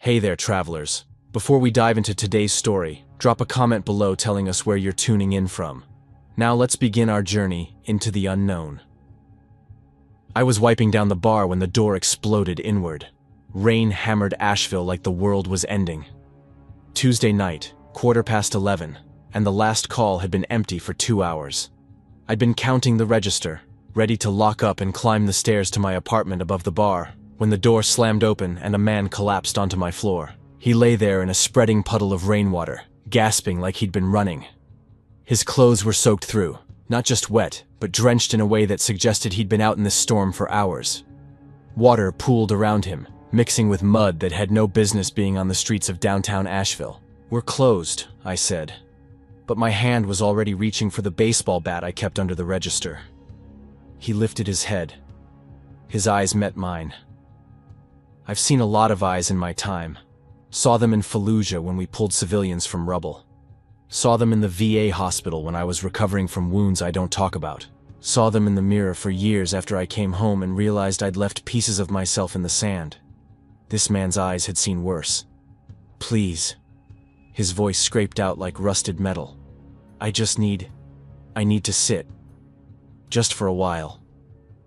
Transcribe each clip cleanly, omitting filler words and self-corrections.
Hey there, travelers. Before we dive into today's story, drop a comment below telling us where you're tuning in from. Now let's begin our journey into the unknown. I was wiping down the bar when the door exploded inward. Rain hammered Asheville like the world was ending. Tuesday night, 11:15, and the last call had been empty for 2 hours. I'd been counting the register, ready to lock up and climb the stairs to my apartment above the bar, when the door slammed open and a man collapsed onto my floor. He lay there in a spreading puddle of rainwater, gasping like he'd been running. His clothes were soaked through, not just wet, but drenched in a way that suggested he'd been out in this storm for hours. Water pooled around him, mixing with mud that had no business being on the streets of downtown Asheville. "We're closed," I said. But my hand was already reaching for the baseball bat I kept under the register. He lifted his head. His eyes met mine. I've seen a lot of eyes in my time. Saw them in Fallujah when we pulled civilians from rubble. Saw them in the VA hospital when I was recovering from wounds I don't talk about. Saw them in the mirror for years after I came home and realized I'd left pieces of myself in the sand. This man's eyes had seen worse. "Please." His voice scraped out like rusted metal. I need to sit. Just for a while."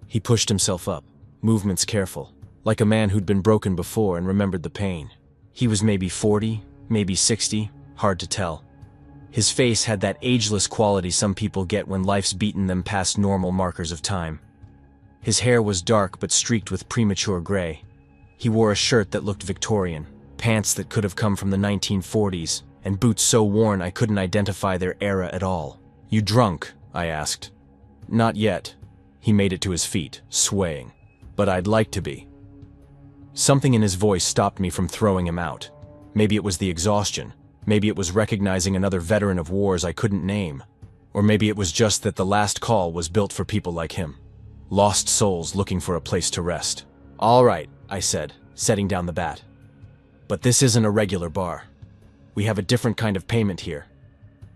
He pushed himself up, movements careful, like a man who'd been broken before and remembered the pain. He was maybe 40, maybe 60, hard to tell. His face had that ageless quality some people get when life's beaten them past normal markers of time. His hair was dark but streaked with premature gray. He wore a shirt that looked Victorian, pants that could have come from the 1940s, and boots so worn I couldn't identify their era at all. "You drunk?" I asked. "Not yet." He made it to his feet, swaying. "But I'd like to be." Something in his voice stopped me from throwing him out. Maybe it was the exhaustion. Maybe it was recognizing another veteran of wars I couldn't name. Or maybe it was just that the last call was built for people like him. Lost souls looking for a place to rest. "All right," I said, setting down the bat. "But this isn't a regular bar. We have a different kind of payment here."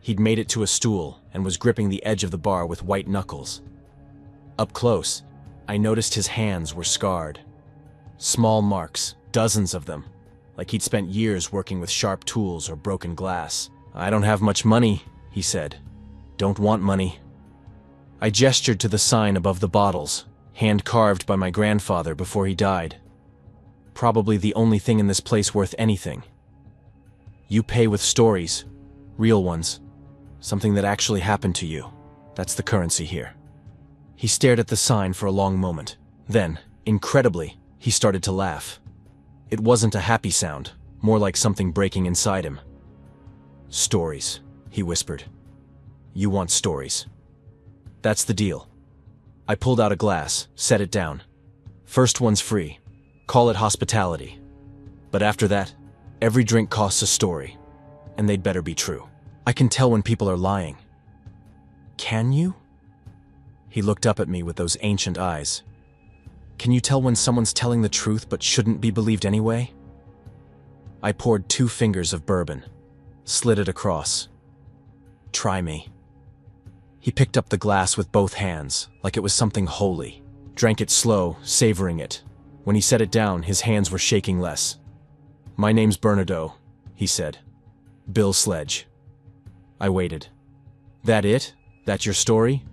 He'd made it to a stool and was gripping the edge of the bar with white knuckles. Up close, I noticed his hands were scarred. Small marks, dozens of them, like he'd spent years working with sharp tools or broken glass. "I don't have much money," he said. "Don't want money." I gestured to the sign above the bottles, hand-carved by my grandfather before he died. Probably the only thing in this place worth anything. "You pay with stories, real ones, something that actually happened to you. That's the currency here." He stared at the sign for a long moment. Then, incredibly, he started to laugh. It wasn't a happy sound, more like something breaking inside him. "Stories," he whispered. "You want stories. That's the deal." I pulled out a glass, set it down. "First one's free. Call it hospitality. But after that, every drink costs a story, and they'd better be true. I can tell when people are lying." "Can you?" He looked up at me with those ancient eyes. "Can you tell when someone's telling the truth but shouldn't be believed anyway?" I poured 2 fingers of bourbon, slid it across. "Try me." He picked up the glass with both hands, like it was something holy, drank it slow, savoring it. When he set it down, his hands were shaking less. "My name's Bernardo," he said. "Bill Sledge." I waited. "That it? That your story?"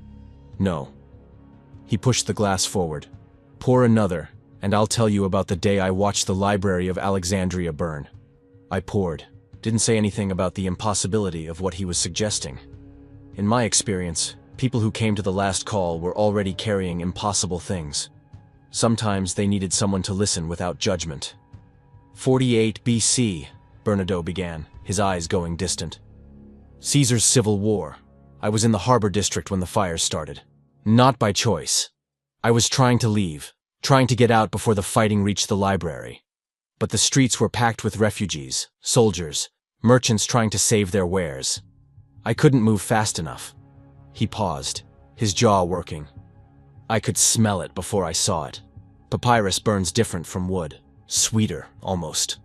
"No." He pushed the glass forward. "Pour another, and I'll tell you about the day I watched the Library of Alexandria burn." I poured. Didn't say anything about the impossibility of what he was suggesting. In my experience, people who came to the last call were already carrying impossible things. Sometimes they needed someone to listen without judgment. 48 BC, Bernardo began, his eyes going distant. "Caesar's civil war. I was in the harbor district when the fires started. Not by choice. I was trying to leave, trying to get out before the fighting reached the library. But the streets were packed with refugees, soldiers, merchants trying to save their wares. I couldn't move fast enough." He paused, his jaw working. "I could smell it before I saw it. Papyrus burns different from wood, sweeter, almost.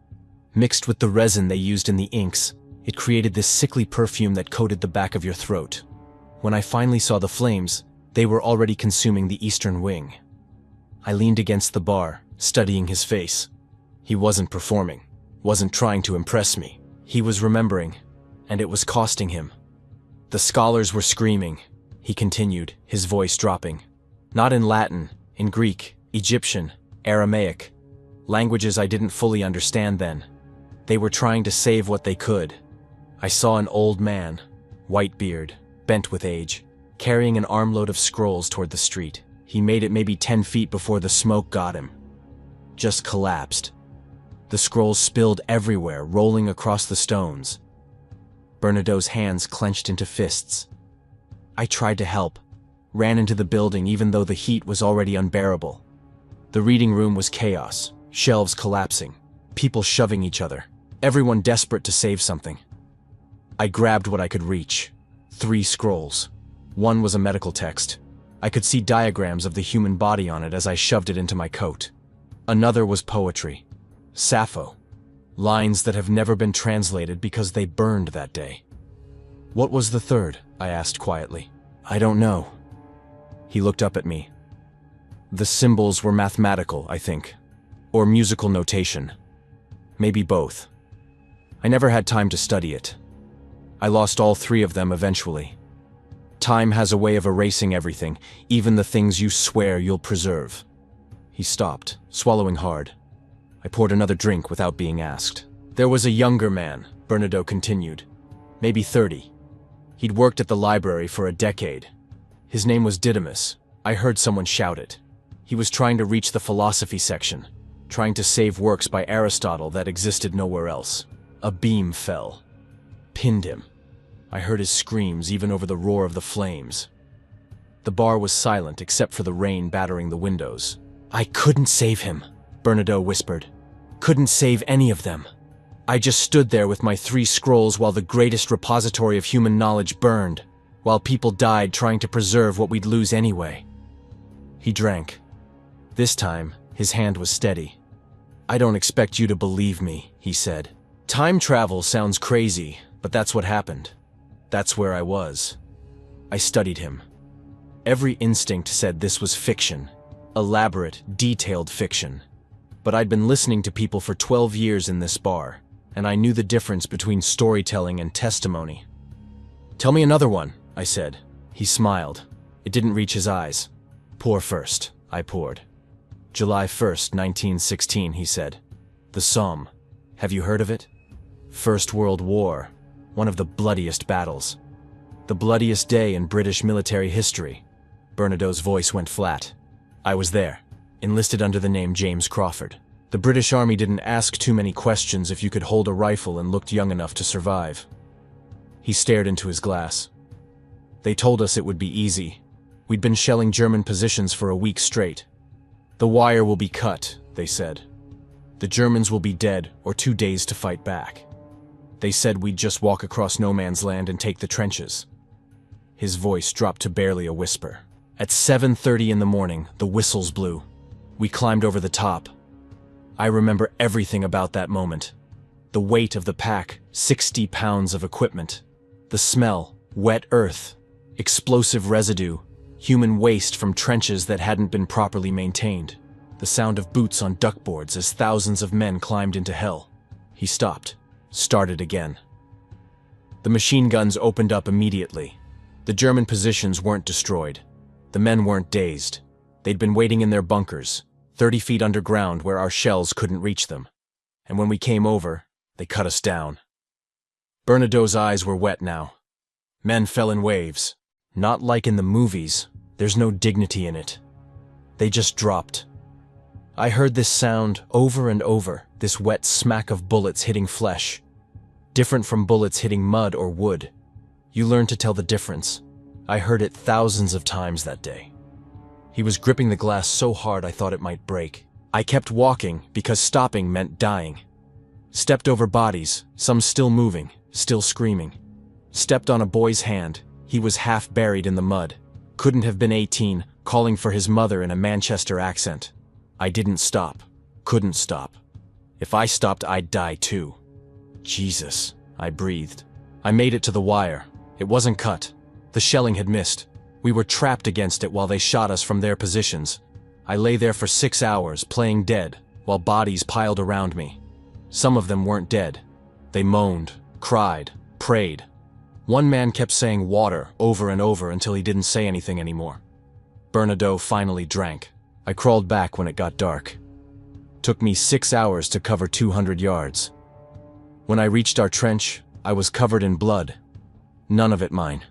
Mixed with the resin they used in the inks, it created this sickly perfume that coated the back of your throat. When I finally saw the flames, they were already consuming the eastern wing." I leaned against the bar, studying his face. He wasn't performing. wasn't trying to impress me. He was remembering, and it was costing him. The scholars were screaming, he continued, his voice dropping. Not in Latin, in Greek, Egyptian, Aramaic, languages I didn't fully understand then. They were trying to save what they could. I saw an old man, white beard, bent with age, carrying an armload of scrolls toward the street. He made it maybe 10 feet before the smoke got him. Just collapsed. The scrolls spilled everywhere, rolling across the stones. Bernado's hands clenched into fists. I tried to help, ran into the building even though the heat was already unbearable. The reading room was chaos, shelves collapsing, people shoving each other, everyone desperate to save something. I grabbed what I could reach. 3 scrolls. One was a medical text. I could see diagrams of the human body on it as I shoved it into my coat. Another was poetry. Sappho. Lines that have never been translated because they burned that day. What was the third? I asked quietly. I don't know. He looked up at me. The symbols were mathematical, I think. Or musical notation. Maybe both. I never had time to study it. I lost all 3 of them eventually. Time has a way of erasing everything, even the things you swear you'll preserve. He stopped, swallowing hard. I poured another drink without being asked. There was a younger man, Bernardo continued. Maybe 30. He'd worked at the library for a decade. His name was Didymus. I heard someone shout it. He was trying to reach the philosophy section, trying to save works by Aristotle that existed nowhere else. A beam fell. Pinned him. I heard his screams even over the roar of the flames. The bar was silent except for the rain battering the windows. I couldn't save him, Bernardo whispered. Couldn't save any of them. I just stood there with my 3 scrolls while the greatest repository of human knowledge burned, while people died trying to preserve what we'd lose anyway. He drank. This time, his hand was steady. I don't expect you to believe me, he said. Time travel sounds crazy, but that's what happened. That's where I was. I studied him. Every instinct said this was fiction. Elaborate, detailed fiction. But I'd been listening to people for 12 years in this bar, and I knew the difference between storytelling and testimony. Tell me another one, I said. He smiled. It didn't reach his eyes. Pour first, I poured. July 1st, 1916, he said. The Somme. Have you heard of it? First World War. One of the bloodiest battles. The bloodiest day in British military history. Bernardo's voice went flat. I was there, enlisted under the name James Crawford. The British Army didn't ask too many questions if you could hold a rifle and looked young enough to survive. He stared into his glass. They told us it would be easy. We'd been shelling German positions for a week straight. The wire will be cut, they said. The Germans will be dead or 2 days to fight back. They said we'd just walk across no man's land and take the trenches. His voice dropped to barely a whisper. At 7:30 in the morning, the whistles blew. We climbed over the top. I remember everything about that moment. The weight of the pack, 60 pounds of equipment. The smell, wet earth, explosive residue, human waste from trenches that hadn't been properly maintained. The sound of boots on duckboards as thousands of men climbed into hell. He stopped, started again. The machine guns opened up immediately. The German positions weren't destroyed. The men weren't dazed. They'd been waiting in their bunkers, 30 feet underground where our shells couldn't reach them. And when we came over, they cut us down. Bernardo's eyes were wet now. Men fell in waves. Not like in the movies. There's no dignity in it. They just dropped. I heard this sound over and over, this wet smack of bullets hitting flesh. Different from bullets hitting mud or wood. You learn to tell the difference. I heard it thousands of times that day. He was gripping the glass so hard I thought it might break. I kept walking because stopping meant dying. Stepped over bodies, some still moving, still screaming. Stepped on a boy's hand. He was half buried in the mud. Couldn't have been 18, calling for his mother in a Manchester accent. I didn't stop. Couldn't stop. If I stopped, I'd die too. Jesus, I breathed. I made it to the wire. It wasn't cut. The shelling had missed. We were trapped against it while they shot us from their positions. I lay there for 6 hours, playing dead, while bodies piled around me. Some of them weren't dead. They moaned, cried, prayed. One man kept saying water over and over until he didn't say anything anymore. Bernadotte finally drank. I crawled back when it got dark. Took me 6 hours to cover 200 yards. When I reached our trench, I was covered in blood. None of it mine.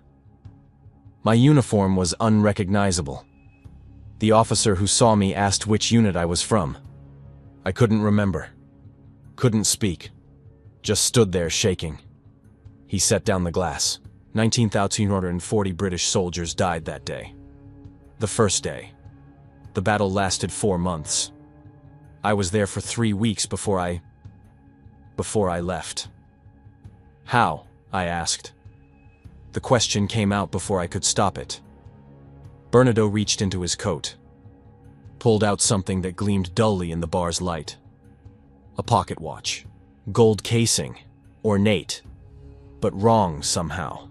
My uniform was unrecognizable. The officer who saw me asked which unit I was from. I couldn't remember. Couldn't speak. Just stood there shaking. He set down the glass. 19,240 British soldiers died that day. The first day. The battle lasted 4 months. I was there for 3 weeks before I left. How? I asked. The question came out before I could stop it. Bernadotte reached into his coat, pulled out something that gleamed dully in the bar's light. A pocket watch. Gold casing. Ornate. But wrong somehow.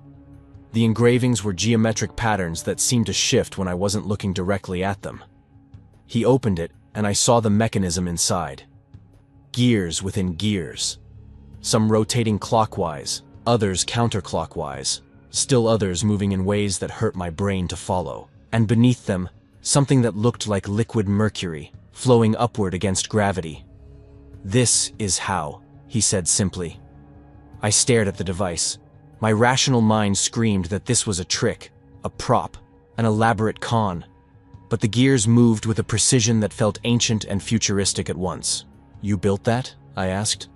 The engravings were geometric patterns that seemed to shift when I wasn't looking directly at them. He opened it, and I saw the mechanism inside. Gears within gears. Some rotating clockwise, others counterclockwise, still others moving in ways that hurt my brain to follow. And beneath them, something that looked like liquid mercury, flowing upward against gravity. "This is how," he said simply. I stared at the device. My rational mind screamed that this was a trick, a prop, an elaborate con. But the gears moved with a precision that felt ancient and futuristic at once. "You built that?" I asked.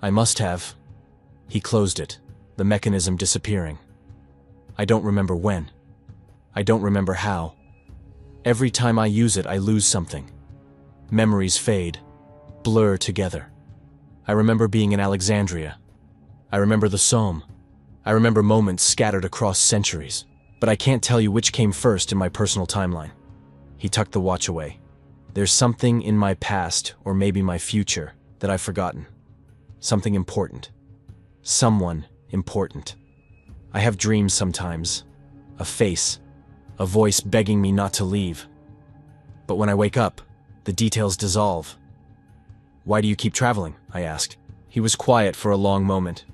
"I must have." He closed it, the mechanism disappearing. I don't remember when. I don't remember how. Every time I use it, I lose something. Memories fade, blur together. I remember being in Alexandria. I remember the Somme. I remember moments scattered across centuries, but I can't tell you which came first in my personal timeline. He tucked the watch away. There's something in my past, or maybe my future, that I've forgotten. Something important. Someone important. I have dreams sometimes. A face. A voice begging me not to leave. But when I wake up, the details dissolve. "Why do you keep traveling?" I asked. He was quiet for a long moment.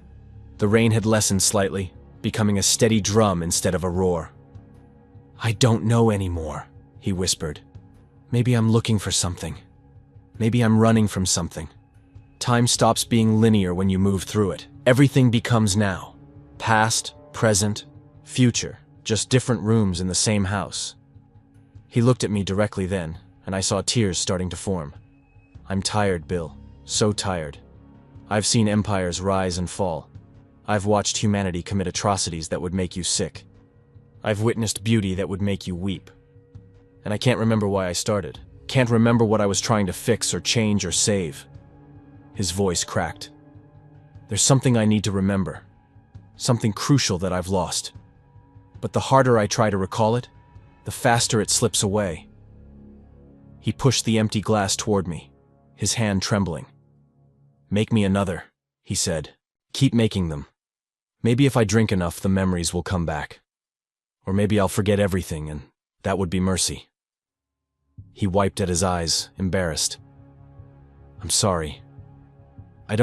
The rain had lessened slightly, becoming a steady drum instead of a roar. "I don't know anymore," he whispered. "Maybe I'm looking for something. Maybe I'm running from something. Time stops being linear when you move through it. Everything becomes now. Past, present, future, just different rooms in the same house." He looked at me directly then, and I saw tears starting to form. "I'm tired, Bill. So tired. I've seen empires rise and fall. I've watched humanity commit atrocities that would make you sick. I've witnessed beauty that would make you weep. And I can't remember why I started. Can't remember what I was trying to fix or change or save." His voice cracked. "There's something I need to remember. Something crucial that I've lost. But the harder I try to recall it, the faster it slips away." He pushed the empty glass toward me, his hand trembling. "Make me another," he said. "Keep making them. Maybe if I drink enough, the memories will come back. Or maybe I'll forget everything, and that would be mercy." He wiped at his eyes, embarrassed. "I'm sorry. I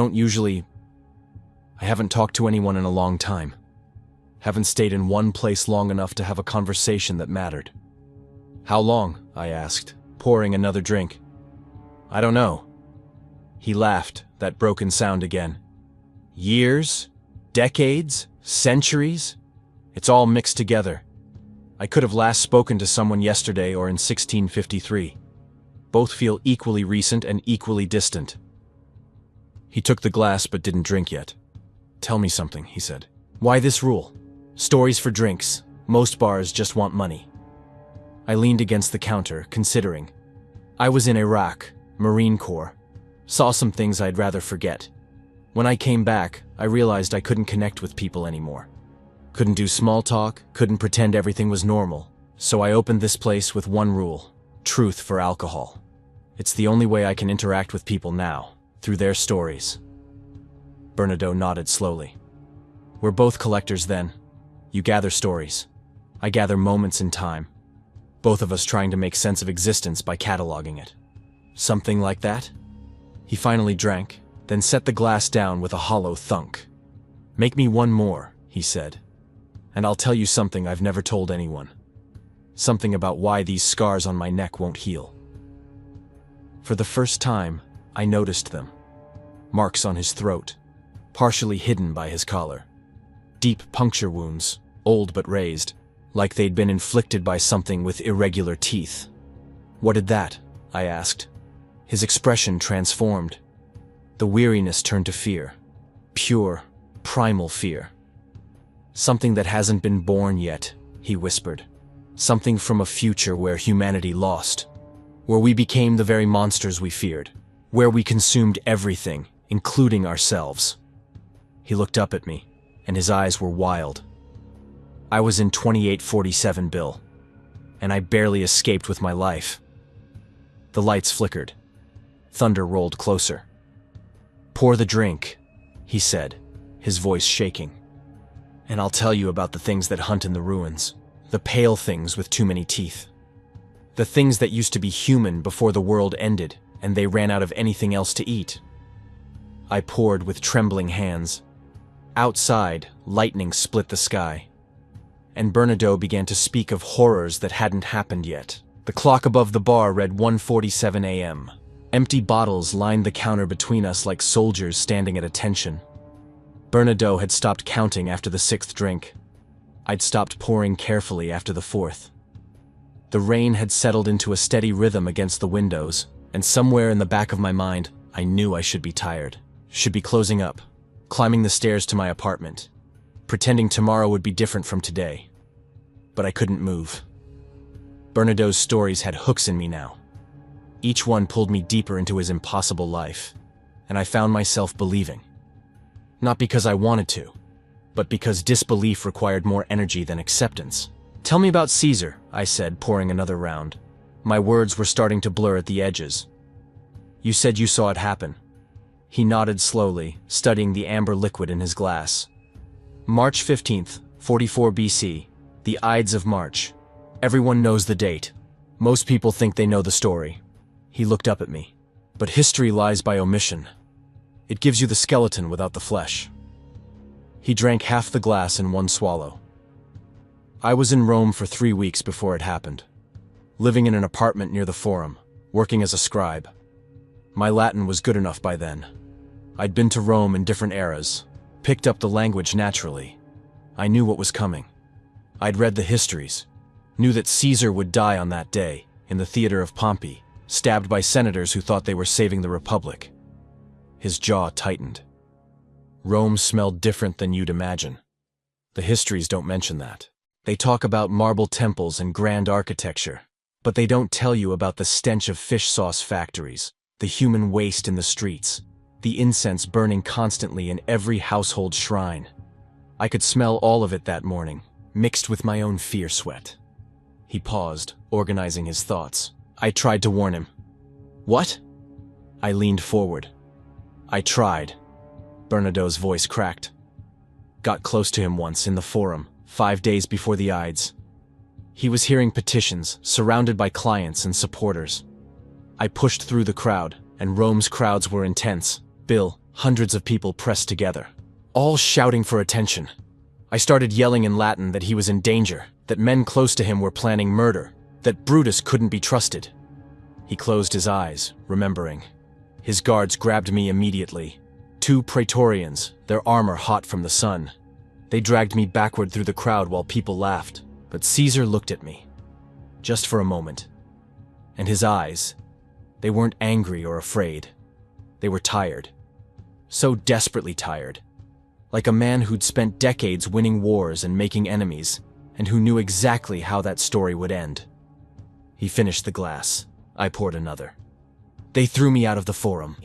haven't talked to anyone in a long time. Haven't stayed in one place long enough to have a conversation that mattered." "How long?" I asked, pouring another drink. "I don't know." He laughed, that broken sound again. "Years? Decades? Centuries? It's all mixed together. I could have last spoken to someone yesterday or in 1653. Both feel equally recent and equally distant." He took the glass but didn't drink yet. "Tell me something," he said. "Why this rule? Stories for drinks. Most bars just want money." I leaned against the counter, considering. I was in Iraq, Marine Corps. Saw some things I'd rather forget. When I came back, I realized I couldn't connect with people anymore. Couldn't do small talk, couldn't pretend everything was normal. So I opened this place with one rule: truth for alcohol. It's the only way I can interact with people now, through their stories. Bernadotte nodded slowly. "We're both collectors then. You gather stories. I gather moments in time. Both of us trying to make sense of existence by cataloging it." "Something like that?" He finally drank, then set the glass down with a hollow thunk. "Make me one more," he said, "and I'll tell you something I've never told anyone. Something about why these scars on my neck won't heal." For the first time, I noticed them. Marks on his throat, partially hidden by his collar. Deep puncture wounds, old but raised, like they'd been inflicted by something with irregular teeth. "What did that?" I asked. His expression transformed. The weariness turned to fear. Pure, primal fear. "Something that hasn't been born yet," he whispered. "Something from a future where humanity lost. Where we became the very monsters we feared. Where we consumed everything, including ourselves." He looked up at me, and his eyes were wild. I was in 2847, Bill, and I barely escaped with my life. The lights flickered. Thunder rolled closer. "Pour the drink," he said, his voice shaking. "And I'll tell you about the things that hunt in the ruins. The pale things with too many teeth. The things that used to be human before the world ended and they ran out of anything else to eat." I poured with trembling hands. Outside, lightning split the sky, and Bernardo began to speak of horrors that hadn't happened yet. The clock above the bar read 1:47 a.m. Empty bottles lined the counter between us like soldiers standing at attention. Bernardo had stopped counting after the 6th drink. I'd stopped pouring carefully after the 4th. The rain had settled into a steady rhythm against the windows, and somewhere in the back of my mind, I knew I should be tired, should be closing up, climbing the stairs to my apartment, pretending tomorrow would be different from today. But I couldn't move. Bernardo's stories had hooks in me now. Each one pulled me deeper into his impossible life, and I found myself believing. Not because I wanted to, but because disbelief required more energy than acceptance. "Tell me about Caesar," I said, pouring another round. My words were starting to blur at the edges. "You said you saw it happen." He nodded slowly, studying the amber liquid in his glass. "March 15th, 44 BC, the Ides of March. Everyone knows the date. Most people think they know the story." He looked up at me. "But history lies by omission. It gives you the skeleton without the flesh." He drank half the glass in one swallow. "I was in Rome for 3 weeks before it happened. Living in an apartment near the Forum, working as a scribe. My Latin was good enough by then. I'd been to Rome in different eras, picked up the language naturally. I knew what was coming. I'd read the histories, knew that Caesar would die on that day, in the theater of Pompey, stabbed by senators who thought they were saving the Republic." His jaw tightened. "Rome smelled different than you'd imagine. The histories don't mention that. They talk about marble temples and grand architecture, but they don't tell you about the stench of fish sauce factories, the human waste in the streets, the incense burning constantly in every household shrine. I could smell all of it that morning, mixed with my own fear sweat." He paused, organizing his thoughts. I tried to warn him. "What?" I leaned forward. "I tried." Bernardo's voice cracked. "Got close to him once in the Forum, 5 days before the Ides. He was hearing petitions, surrounded by clients and supporters. I pushed through the crowd, and Rome's crowds were intense. Bill, hundreds of people pressed together, all shouting for attention. I started yelling in Latin that he was in danger, that men close to him were planning murder, that Brutus couldn't be trusted." He closed his eyes, remembering. His guards grabbed me immediately. 2 Praetorians, their armor hot from the sun. They dragged me backward through the crowd while people laughed, but Caesar looked at me. Just for a moment. And his eyes, they weren't angry or afraid. They were tired. So desperately tired. Like a man who'd spent decades winning wars and making enemies, and who knew exactly how that story would end. He finished the glass. I poured another. "They threw me out of the Forum.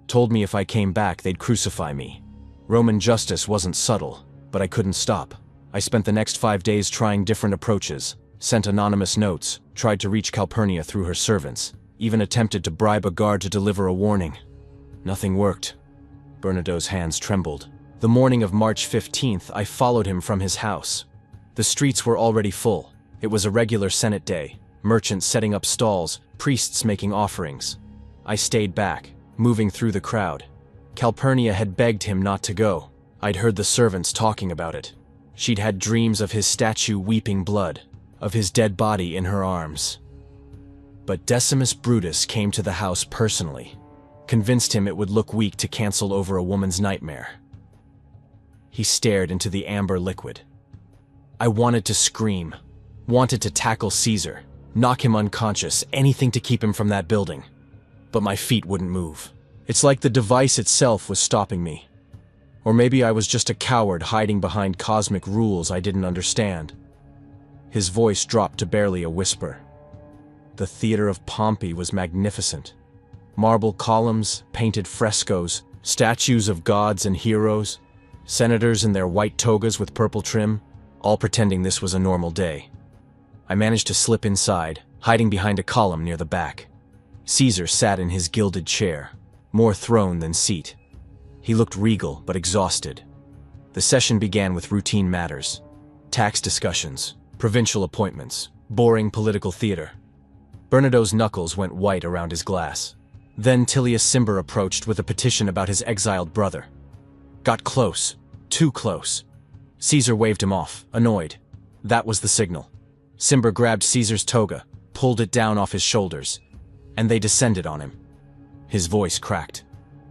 Told me if I came back, they'd crucify me. Roman justice wasn't subtle, but I couldn't stop. I spent the next 5 days trying different approaches, sent anonymous notes, tried to reach Calpurnia through her servants, even attempted to bribe a guard to deliver a warning. Nothing worked." Bernardo's hands trembled. The morning of March 15th, I followed him from his house. The streets were already full. It was a regular Senate day, merchants setting up stalls, priests making offerings. I stayed back, moving through the crowd. Calpurnia had begged him not to go. I'd heard the servants talking about it. She'd had dreams of his statue weeping blood, of his dead body in her arms. But Decimus Brutus came to the house personally, convinced him it would look weak to cancel over a woman's nightmare. He stared into the amber liquid. I wanted to scream, wanted to tackle Caesar, knock him unconscious, anything to keep him from that building. But my feet wouldn't move. It's like the device itself was stopping me. Or maybe I was just a coward hiding behind cosmic rules I didn't understand. His voice dropped to barely a whisper. The theater of Pompey was magnificent. Marble columns, painted frescoes, statues of gods and heroes, senators in their white togas with purple trim, all pretending this was a normal day. I managed to slip inside, hiding behind a column near the back. Caesar sat in his gilded chair, more throne than seat. He looked regal but exhausted. The session began with routine matters: tax discussions, provincial appointments, boring political theater. Bernado's knuckles went white around his glass. Then Tillius Cimber approached with a petition about his exiled brother. Got close, too close. Caesar waved him off, annoyed. That was the signal. Cimber grabbed Caesar's toga, pulled it down off his shoulders, and they descended on him. His voice cracked.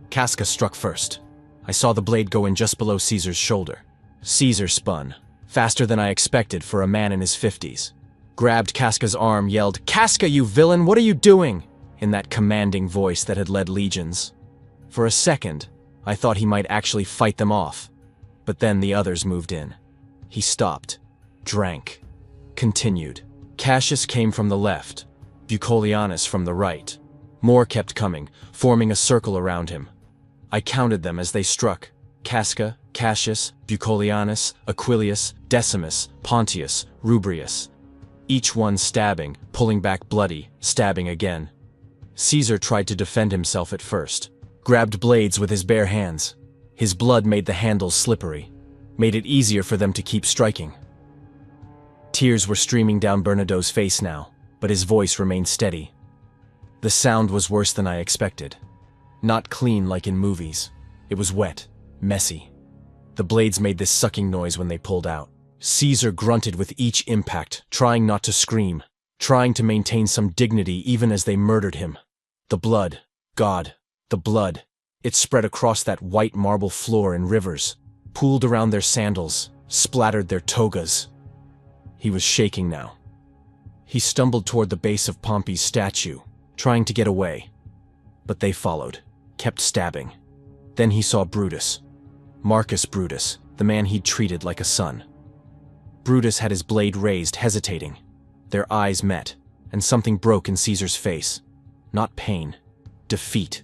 Casca struck first. I saw the blade go in just below Caesar's shoulder. Caesar spun, faster than I expected for a man in his 50s. Grabbed Casca's arm, yelled, "Casca, you villain, what are you doing?" in that commanding voice that had led legions. For a second, I thought he might actually fight them off. But then the others moved in. He stopped, drank, continued. Cassius came from the left, Bucolianus from the right. More kept coming, forming a circle around him. I counted them as they struck: Casca, Cassius, Bucolianus, Aquilius, Decimus, Pontius, Rubrius. Each one stabbing, pulling back bloody, stabbing again. Caesar tried to defend himself at first, grabbed blades with his bare hands. His blood made the handles slippery, made it easier for them to keep striking. Tears were streaming down Bernado's face now, but his voice remained steady. The sound was worse than I expected. Not clean like in movies. It was wet, messy. The blades made this sucking noise when they pulled out. Caesar grunted with each impact, trying not to scream, trying to maintain some dignity even as they murdered him. The blood, God, the blood. It spread across that white marble floor in rivers, pooled around their sandals, splattered their togas. He was shaking now. He stumbled toward the base of Pompey's statue, trying to get away. But they followed, kept stabbing. Then he saw Brutus. Marcus Brutus, the man he'd treated like a son. Brutus had his blade raised, hesitating. Their eyes met, and something broke in Caesar's face. Not pain, defeat.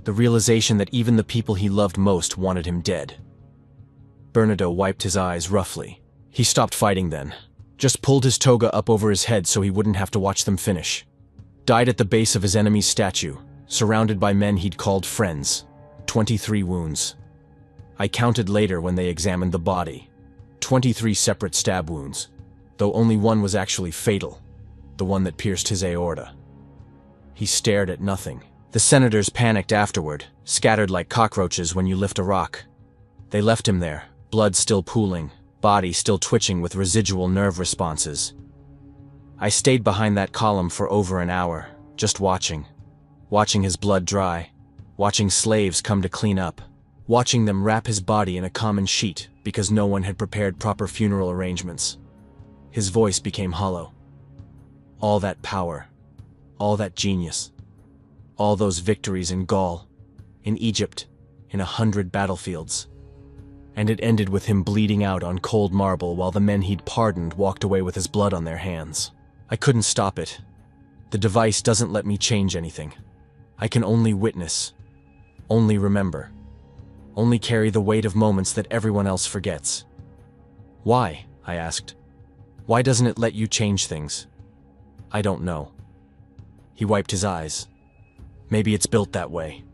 The realization that even the people he loved most wanted him dead. Bernardo wiped his eyes roughly. He stopped fighting then, just pulled his toga up over his head so he wouldn't have to watch them finish. Died at the base of his enemy's statue, surrounded by men he'd called friends. 23 wounds. I counted later when they examined the body. 23 separate stab wounds, though only one was actually fatal, the one that pierced his aorta. He stared at nothing. The senators panicked afterward, scattered like cockroaches when you lift a rock. They left him there, blood still pooling, body still twitching with residual nerve responses. I stayed behind that column for over an hour, just watching his blood dry, watching slaves come to clean up, watching them wrap his body in a common sheet because no one had prepared proper funeral arrangements. His voice became hollow. All that power, all that genius, all those victories in Gaul, in Egypt, in 100 battlefields. And it ended with him bleeding out on cold marble while the men he'd pardoned walked away with his blood on their hands. I couldn't stop it. The device doesn't let me change anything. I can only witness, only remember, only carry the weight of moments that everyone else forgets. Why? I asked. Why doesn't it let you change things? I don't know. He wiped his eyes. Maybe it's built that way.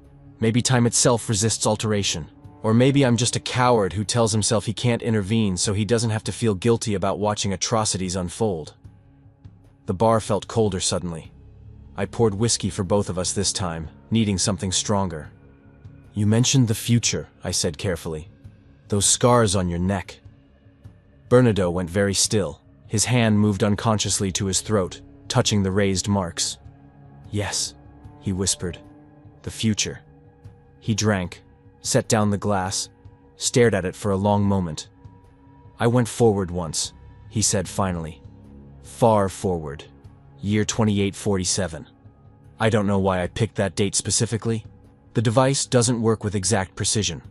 Maybe time itself resists alteration. Or maybe I'm just a coward who tells himself he can't intervene so he doesn't have to feel guilty about watching atrocities unfold. The bar felt colder suddenly. I poured whiskey for both of us this time, needing something stronger. You mentioned the future, I said carefully. Those scars on your neck. Bernardo went very still. His hand moved unconsciously to his throat, touching the raised marks. Yes, he whispered. The future. He drank, set down the glass, stared at it for a long moment. I went forward once, he said finally. Far forward. Year 2847. I don't know why I picked that date specifically. The device doesn't work with exact precision.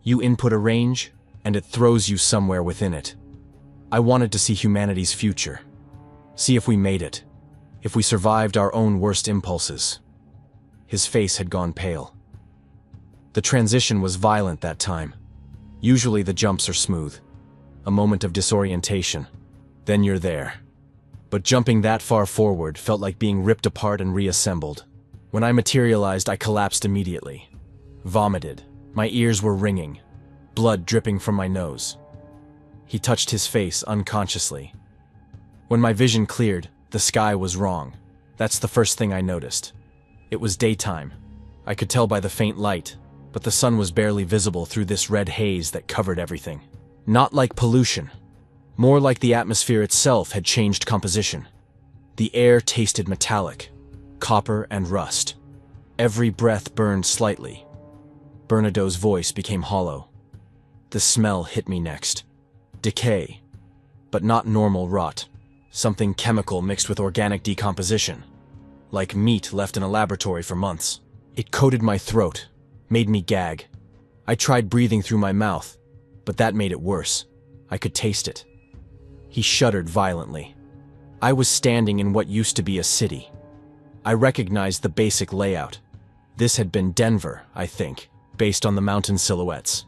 You input a range, and it throws you somewhere within it. I wanted to see humanity's future. See if we made it. If we survived our own worst impulses. His face had gone pale. The transition was violent that time. Usually the jumps are smooth. A moment of disorientation. Then you're there. But jumping that far forward felt like being ripped apart and reassembled. When I materialized, I collapsed immediately. Vomited. My ears were ringing. Blood dripping from my nose. He touched his face unconsciously. When my vision cleared, the sky was wrong. That's the first thing I noticed. It was daytime. I could tell by the faint light, but the sun was barely visible through this red haze that covered everything. Not like pollution. More like the atmosphere itself had changed composition. The air tasted metallic, copper and rust. Every breath burned slightly. Bernardo's voice became hollow. The smell hit me next. Decay. But not normal rot. Something chemical mixed with organic decomposition. Like meat left in a laboratory for months. It coated my throat, made me gag. I tried breathing through my mouth, but that made it worse. I could taste it. He shuddered violently. I was standing in what used to be a city. I recognized the basic layout. This had been Denver, I think, based on the mountain silhouettes.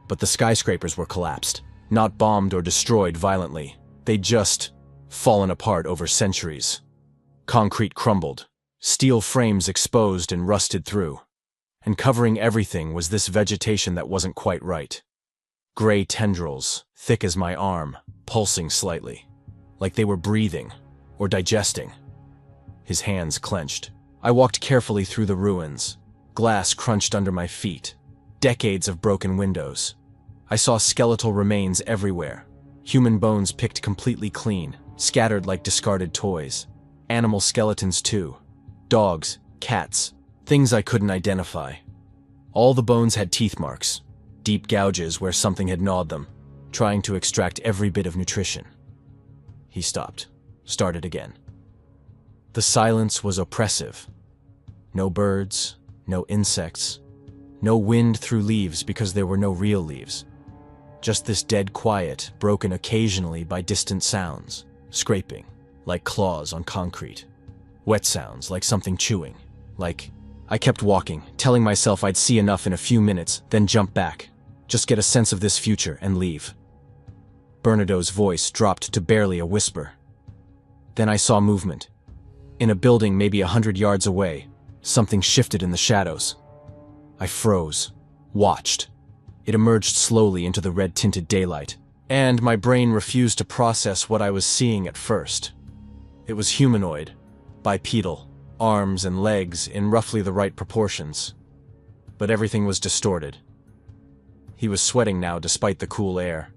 But the skyscrapers were collapsed, not bombed or destroyed violently. They'd just fallen apart over centuries. Concrete crumbled, steel frames exposed and rusted through. And covering everything was this vegetation that wasn't quite right. Gray tendrils, thick as my arm, pulsing slightly, like they were breathing or digesting. His hands clenched. I walked carefully through the ruins. Glass crunched under my feet. Decades of broken windows. I saw skeletal remains everywhere. Human bones picked completely clean, scattered like discarded toys. Animal skeletons too. Dogs, cats, things I couldn't identify. All the bones had teeth marks, deep gouges where something had gnawed them, trying to extract every bit of nutrition. He stopped, started again. The silence was oppressive. No birds, no insects, no wind through leaves because there were no real leaves. Just this dead quiet, broken occasionally by distant sounds, scraping, like claws on concrete. Wet sounds, like something chewing, like... I kept walking, telling myself I'd see enough in a few minutes, then jump back. Just get a sense of this future and leave. Bernardo's voice dropped to barely a whisper. Then I saw movement. In a building maybe 100 yards away, something shifted in the shadows. I froze, watched. It emerged slowly into the red-tinted daylight, and my brain refused to process what I was seeing at first. It was humanoid, bipedal. Arms and legs in roughly the right proportions. But everything was distorted. He was sweating now despite the cool air.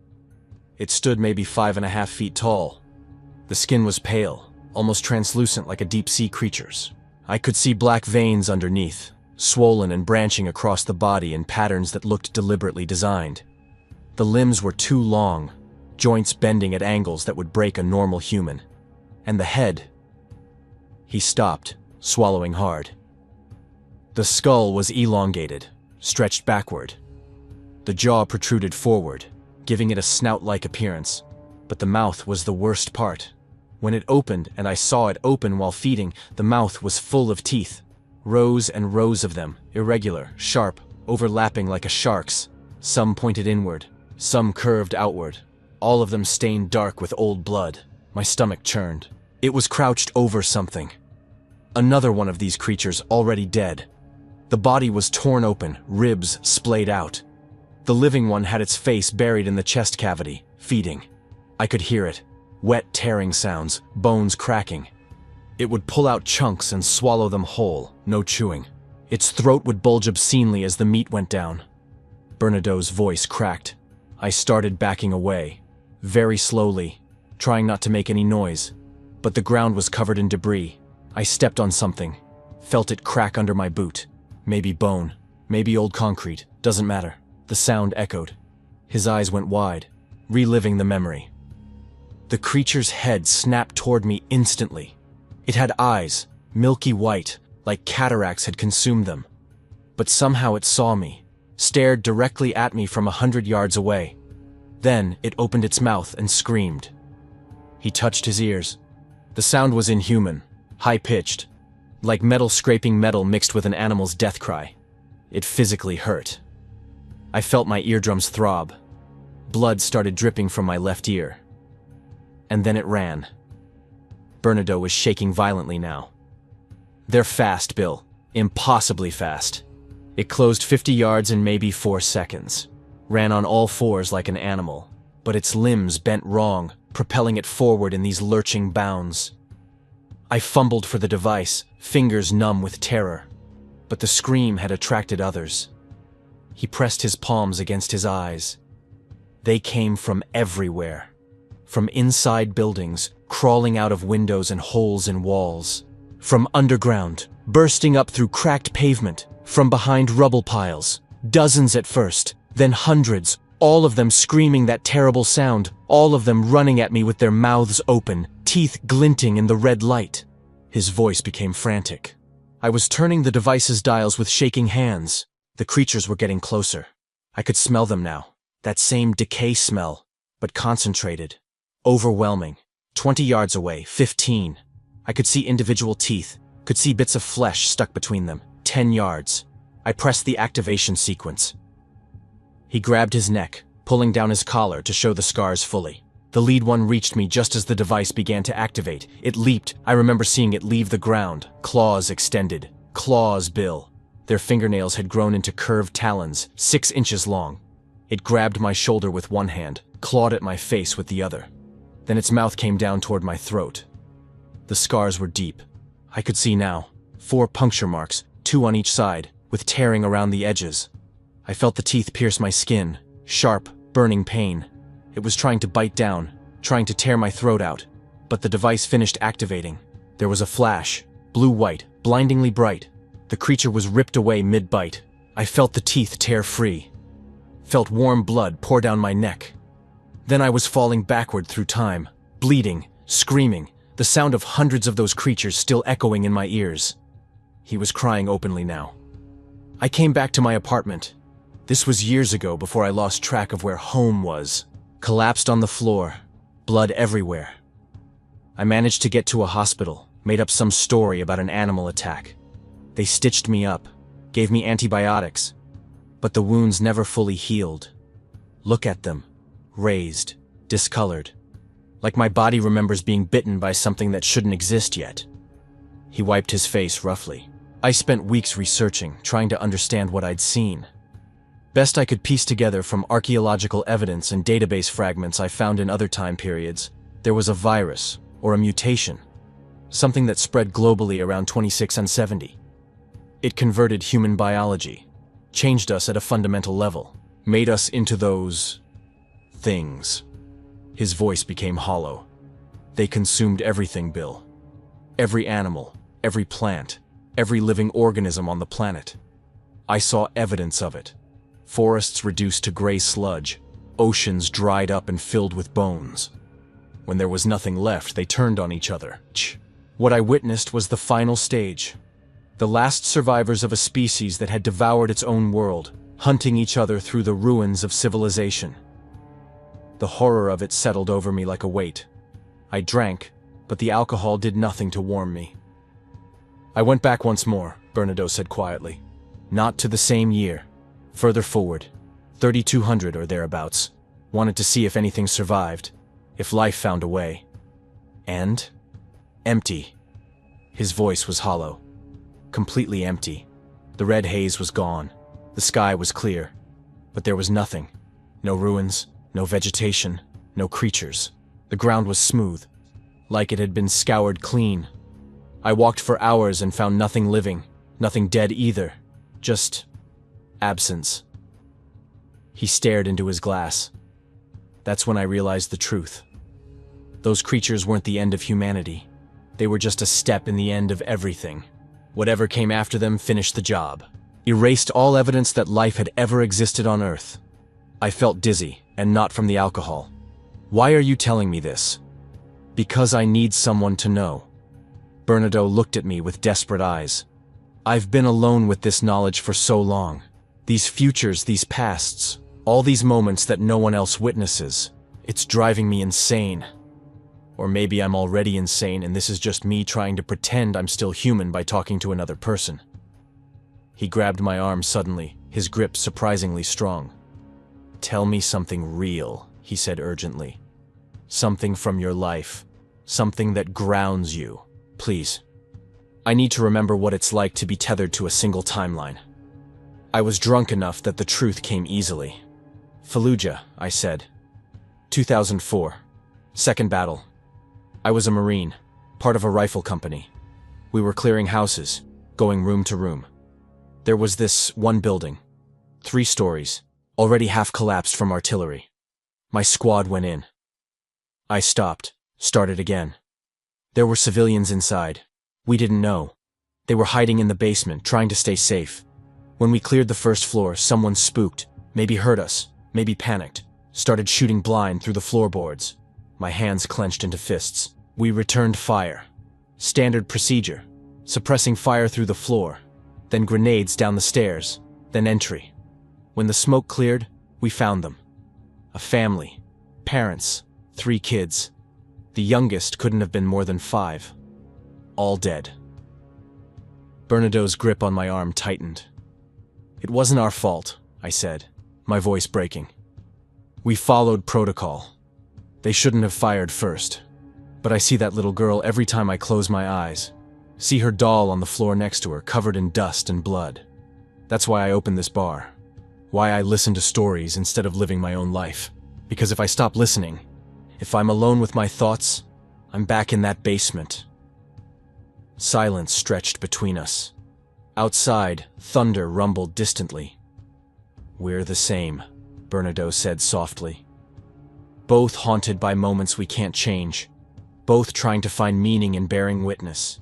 It stood maybe 5.5 feet tall. The skin was pale, almost translucent like a deep-sea creature's. I could see black veins underneath, swollen and branching across the body in patterns that looked deliberately designed. The limbs were too long, joints bending at angles that would break a normal human. And the head... He stopped, swallowing hard. The skull was elongated, stretched backward. The jaw protruded forward, giving it a snout-like appearance, but the mouth was the worst part. When it opened, and I saw it open while feeding, the mouth was full of teeth. Rows and rows of them, irregular, sharp, overlapping like a shark's. Some pointed inward, some curved outward, all of them stained dark with old blood. My stomach churned. It was crouched over something. Another one of these creatures already dead. The body was torn open, ribs splayed out. The living one had its face buried in the chest cavity, feeding. I could hear it. Wet tearing sounds, bones cracking. It would pull out chunks and swallow them whole, no chewing. Its throat would bulge obscenely as the meat went down. Bernado's voice cracked. I started backing away, very slowly, trying not to make any noise. But the ground was covered in debris. I stepped on something, felt it crack under my boot. Maybe bone, maybe old concrete, doesn't matter. The sound echoed. His eyes went wide, reliving the memory. The creature's head snapped toward me instantly. It had eyes, milky white, like cataracts had consumed them. But somehow it saw me, stared directly at me from 100 yards away. Then it opened its mouth and screamed. He touched his ears. The sound was inhuman, high-pitched, like metal scraping metal mixed with an animal's death cry. It physically hurt. I felt my eardrums throb. Blood started dripping from my left ear. And then it ran. Bernardo was shaking violently now. They're fast, Bill. Impossibly fast. It closed 50 yards in maybe 4 seconds. Ran on all fours like an animal, but its limbs bent wrong, propelling it forward in these lurching bounds. I fumbled for the device, fingers numb with terror. But the scream had attracted others. He pressed his palms against his eyes. They came from everywhere. From inside buildings, crawling out of windows and holes in walls. From underground, bursting up through cracked pavement. From behind rubble piles. Dozens at first, then hundreds, all of them screaming that terrible sound, all of them running at me with their mouths open, teeth glinting in the red light. His voice became frantic. I was turning the device's dials with shaking hands. The creatures were getting closer. I could smell them now. That same decay smell, but concentrated. Overwhelming. 20 yards away, 15. I could see individual teeth, could see bits of flesh stuck between them. 10 yards. I pressed the activation sequence. He grabbed his neck, pulling down his collar to show the scars fully. The lead one reached me just as the device began to activate. It leaped. I remember seeing it leave the ground. Claws extended. Claws, Bill. Their fingernails had grown into curved talons, 6 inches long. It grabbed my shoulder with one hand, clawed at my face with the other. Then its mouth came down toward my throat. The scars were deep. I could see now. 4 puncture marks, 2 on each side, with tearing around the edges. I felt the teeth pierce my skin, sharp, burning pain. It was trying to bite down, trying to tear my throat out. But the device finished activating. There was a flash, blue-white, blindingly bright. The creature was ripped away mid-bite. I felt the teeth tear free. Felt warm blood pour down my neck. Then I was falling backward through time, bleeding, screaming, the sound of hundreds of those creatures still echoing in my ears. He was crying openly now. I came back to my apartment. This was years ago before I lost track of where home was. Collapsed on the floor, blood everywhere. I managed to get to a hospital, made up some story about an animal attack. They stitched me up, gave me antibiotics, but the wounds never fully healed. Look at them, raised, discolored, like my body remembers being bitten by something that shouldn't exist yet. He wiped his face roughly. I spent weeks researching, trying to understand what I'd seen. Best I could piece together from archaeological evidence and database fragments I found in other time periods, there was a virus, or a mutation, something that spread globally around 26 and 70. It converted human biology, changed us at a fundamental level, made us into those things. His voice became hollow. They consumed everything, Bill. Every animal, every plant, every living organism on the planet. I saw evidence of it. Forests reduced to gray sludge, oceans dried up and filled with bones. When there was nothing left, they turned on each other. What I witnessed was the final stage. The last survivors of a species that had devoured its own world, hunting each other through the ruins of civilization. The horror of it settled over me like a weight. I drank, but the alcohol did nothing to warm me. I went back once more, Bernardo said quietly. Not to the same year. Further forward, 3200 or thereabouts. Wanted to see if anything survived, if life found a way. And? Empty. His voice was hollow. Completely empty. The red haze was gone. The sky was clear. But there was nothing. No ruins, no vegetation, no creatures. The ground was smooth, like it had been scoured clean. I walked for hours and found nothing living, nothing dead either, Just absence. He stared into his glass. That's when I realized the truth. Those creatures weren't the end of humanity. They were just a step in the end of everything. Whatever came after them finished the job. Erased all evidence that life had ever existed on Earth. I felt dizzy, and not from the alcohol. Why are you telling me this? Because I need someone to know. Bernadotte looked at me with desperate eyes. I've been alone with this knowledge for so long. These futures, these pasts, all these moments that no one else witnesses. It's driving me insane. Or maybe I'm already insane and this is just me trying to pretend I'm still human by talking to another person. He grabbed my arm suddenly, his grip surprisingly strong. Tell me something real, he said urgently. Something from your life. Something that grounds you. Please. I need to remember what it's like to be tethered to a single timeline. I was drunk enough that the truth came easily. Fallujah, I said. 2004. Second battle. I was a Marine, part of a rifle company. We were clearing houses, going room to room. There was this one building, 3 stories, already half collapsed from artillery. My squad went in. I stopped, started again. There were civilians inside. We didn't know. They were hiding in the basement, trying to stay safe. When we cleared the first floor, someone spooked, maybe heard us, maybe panicked, started shooting blind through the floorboards. My hands clenched into fists. We returned fire. Standard procedure. Suppressing fire through the floor, then grenades down the stairs, then entry. When the smoke cleared, we found them. A family. Parents. 3 kids. The youngest couldn't have been more than 5. All dead. Bernadotte's grip on my arm tightened. It wasn't our fault, I said, my voice breaking. We followed protocol. They shouldn't have fired first. But I see that little girl every time I close my eyes. See her doll on the floor next to her, covered in dust and blood. That's why I opened this bar. Why I listen to stories instead of living my own life. Because if I stop listening, if I'm alone with my thoughts, I'm back in that basement. Silence stretched between us. Outside, thunder rumbled distantly. We're the same, Bernadotte said softly. Both haunted by moments we can't change. Both trying to find meaning in bearing witness.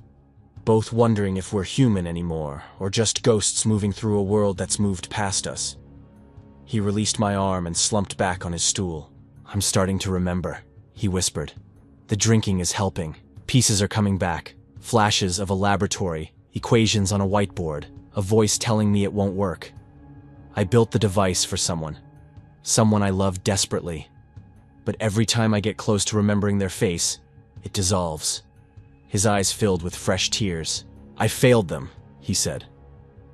Both wondering if we're human anymore, or just ghosts moving through a world that's moved past us. He released my arm and slumped back on his stool. I'm starting to remember, he whispered. The drinking is helping. Pieces are coming back. Flashes of a laboratory, equations on a whiteboard, a voice telling me it won't work. I built the device for someone. Someone I love desperately. But every time I get close to remembering their face, it dissolves. His eyes filled with fresh tears. I failed them, he said.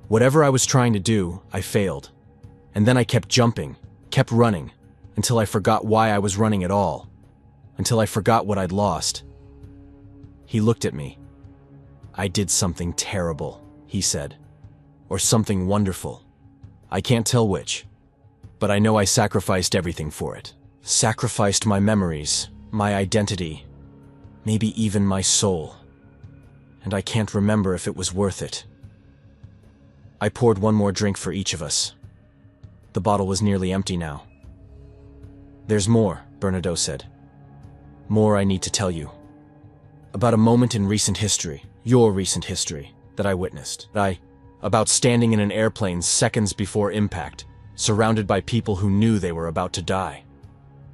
Whatever I was trying to do, I failed. And then I kept jumping, kept running, until I forgot why I was running at all. Until I forgot what I'd lost. He looked at me. I did something terrible, he said. Or something wonderful. I can't tell which. But I know I sacrificed everything for it. Sacrificed my memories, my identity, maybe even my soul. And I can't remember if it was worth it. I poured one more drink for each of us. The bottle was nearly empty now. There's more, Bernadotte said. More I need to tell you. About a moment in recent history, your recent history, that I witnessed. About standing in an airplane seconds before impact, surrounded by people who knew they were about to die.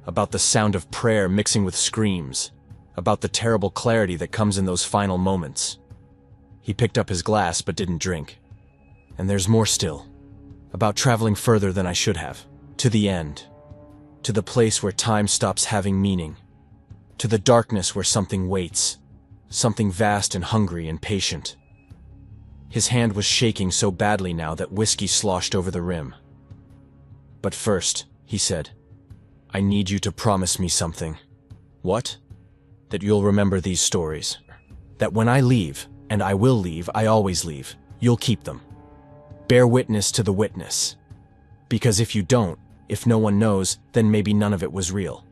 About the sound of prayer mixing with screams. About the terrible clarity that comes in those final moments. He picked up his glass but didn't drink. And there's more still. About traveling further than I should have. To the end. To the place where time stops having meaning. To the darkness where something waits. Something vast and hungry and patient. His hand was shaking so badly now that whiskey sloshed over the rim. But first, he said, I need you to promise me something. What? That you'll remember these stories. That when I leave, and I will leave, I always leave, you'll keep them. Bear witness to the witness. Because if you don't, if no one knows, then maybe none of it was real.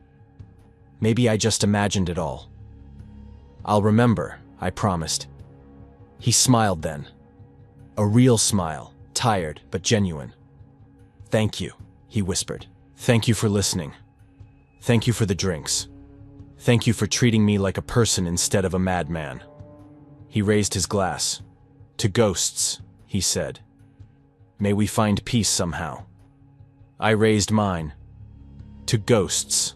Maybe I just imagined it all. I'll remember, I promised. He smiled then. A real smile, tired but genuine. "Thank you," he whispered. "Thank you for listening. Thank you for the drinks. Thank you for treating me like a person instead of a madman." He raised his glass. "To ghosts," he said. "May we find peace somehow." I raised mine. "To ghosts."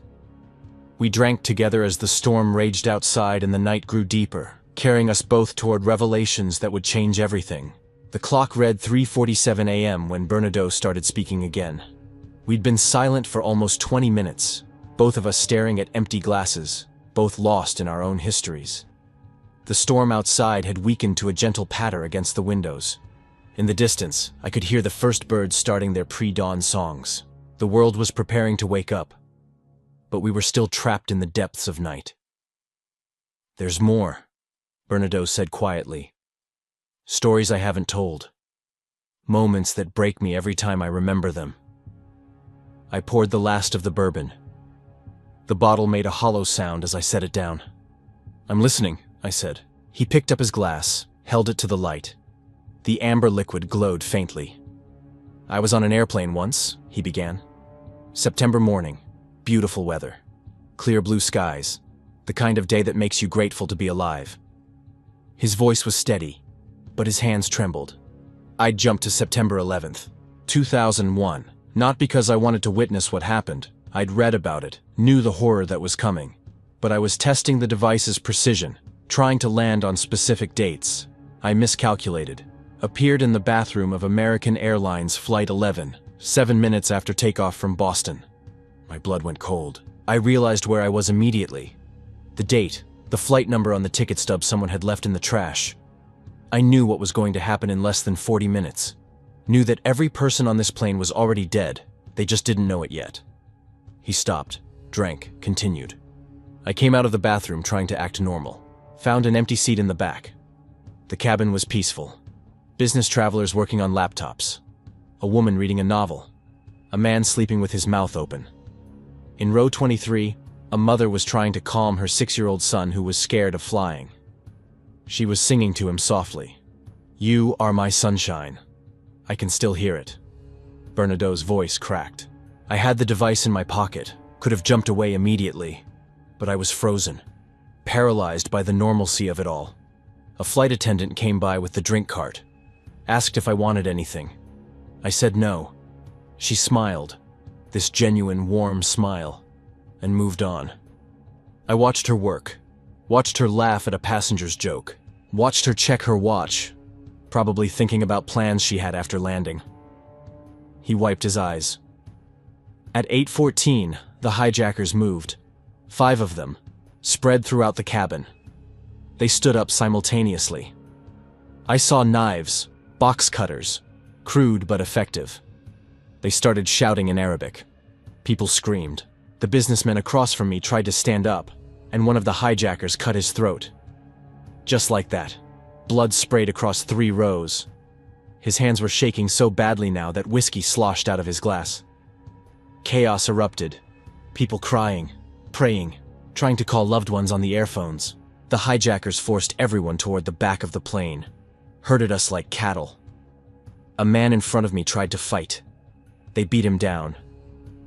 We drank together as the storm raged outside and the night grew deeper, carrying us both toward revelations that would change everything. The clock read 3:47 a.m. when Bernadotte started speaking again. We'd been silent for almost 20 minutes, both of us staring at empty glasses, both lost in our own histories. The storm outside had weakened to a gentle patter against the windows. In the distance, I could hear the first birds starting their pre-dawn songs. The world was preparing to wake up, but we were still trapped in the depths of night. "There's more," Bernadotte said quietly. "Stories I haven't told. Moments that break me every time I remember them." I poured the last of the bourbon. The bottle made a hollow sound as I set it down. "I'm listening," I said. He picked up his glass, held it to the light. The amber liquid glowed faintly. "I was on an airplane once," he began. "September morning, beautiful weather, clear blue skies, the kind of day that makes you grateful to be alive." His voice was steady, but his hands trembled. "I'd jumped to September 11th, 2001, not because I wanted to witness what happened. I'd read about it, knew the horror that was coming. But I was testing the device's precision, trying to land on specific dates. I miscalculated. Appeared in the bathroom of American Airlines Flight 11, 7 minutes after takeoff from Boston." My blood went cold. I realized where I was immediately. The date, the flight number on the ticket stub someone had left in the trash. I knew what was going to happen in less than 40 minutes. Knew that every person on this plane was already dead. They just didn't know it yet. He stopped, drank, continued. I came out of the bathroom trying to act normal. Found an empty seat in the back. The cabin was peaceful. Business travelers working on laptops. A woman reading a novel. A man sleeping with his mouth open. In row 23, a mother was trying to calm her 6-year-old son who was scared of flying. She was singing to him softly. "You are my sunshine." I can still hear it. Bernadotte's voice cracked. I had the device in my pocket, could have jumped away immediately, but I was frozen, paralyzed by the normalcy of it all. A flight attendant came by with the drink cart, asked if I wanted anything. I said no. She smiled, this genuine, warm smile, and moved on. I watched her work, watched her laugh at a passenger's joke, watched her check her watch, probably thinking about plans she had after landing. He wiped his eyes. At 8:14, the hijackers moved. 5 of them, spread throughout the cabin. They stood up simultaneously. I saw knives, box cutters, crude but effective. They started shouting in Arabic. People screamed. The businessman across from me tried to stand up, and one of the hijackers cut his throat. Just like that, blood sprayed across 3 rows. His hands were shaking so badly now that whiskey sloshed out of his glass. Chaos erupted. People crying, praying, trying to call loved ones on the airphones. The hijackers forced everyone toward the back of the plane, herded us like cattle. A man in front of me tried to fight. They beat him down.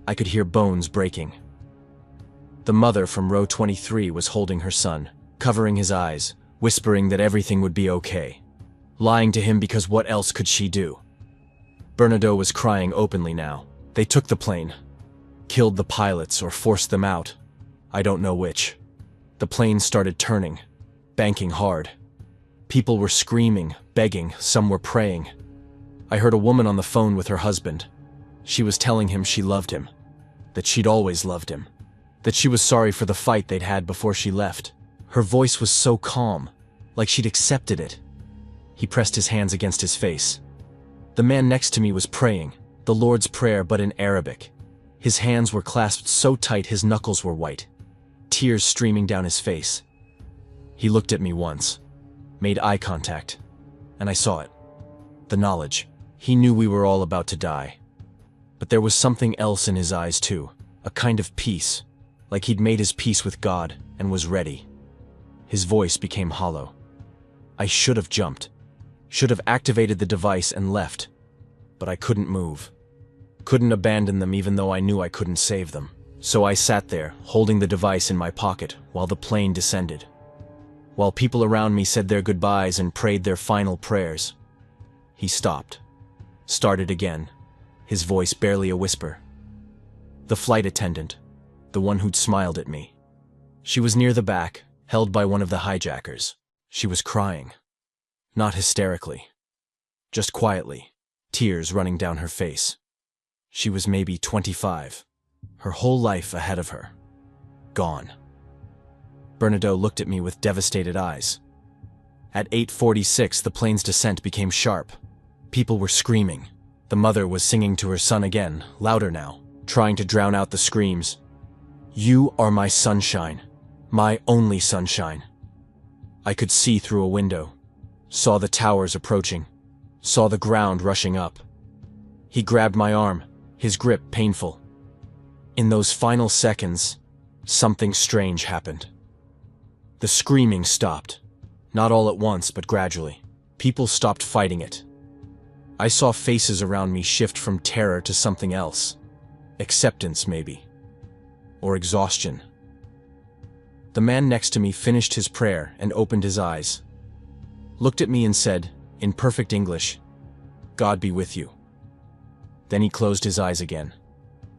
I could hear bones breaking. The mother from row 23 was holding her son, covering his eyes, whispering that everything would be okay. Lying to him because what else could she do? Bernadotte was crying openly now. They took the plane. Killed the pilots or forced them out. I don't know which. The plane started turning, banking hard. People were screaming, begging, some were praying. I heard a woman on the phone with her husband. She was telling him she loved him, that she'd always loved him, that she was sorry for the fight they'd had before she left. Her voice was so calm, like she'd accepted it. He pressed his hands against his face. The man next to me was praying, the Lord's Prayer but in Arabic. His hands were clasped so tight his knuckles were white, tears streaming down his face. He looked at me once, made eye contact, and I saw it. The knowledge. He knew we were all about to die. But there was something else in his eyes too, a kind of peace, like he'd made his peace with God and was ready. His voice became hollow. I should have jumped, should have activated the device and left, but I couldn't move. Couldn't abandon them even though I knew I couldn't save them. So I sat there, holding the device in my pocket while the plane descended. While people around me said their goodbyes and prayed their final prayers. He stopped. Started again, his voice barely a whisper. The flight attendant, the one who'd smiled at me. She was near the back, held by one of the hijackers. She was crying. Not hysterically. Just quietly, tears running down her face. She was maybe 25. Her whole life ahead of her. Gone. Bernadotte looked at me with devastated eyes. At 8:46, the plane's descent became sharp. People were screaming. The mother was singing to her son again, louder now, trying to drown out the screams. You are my sunshine. My only sunshine. I could see through a window. Saw the towers approaching. Saw the ground rushing up. He grabbed my arm, his grip painful. In those final seconds, something strange happened. The screaming stopped. Not all at once, but gradually. People stopped fighting it. I saw faces around me shift from terror to something else. Acceptance, maybe. Or exhaustion. The man next to me finished his prayer and opened his eyes. Looked at me and said, in perfect English, God be with you. Then he closed his eyes again.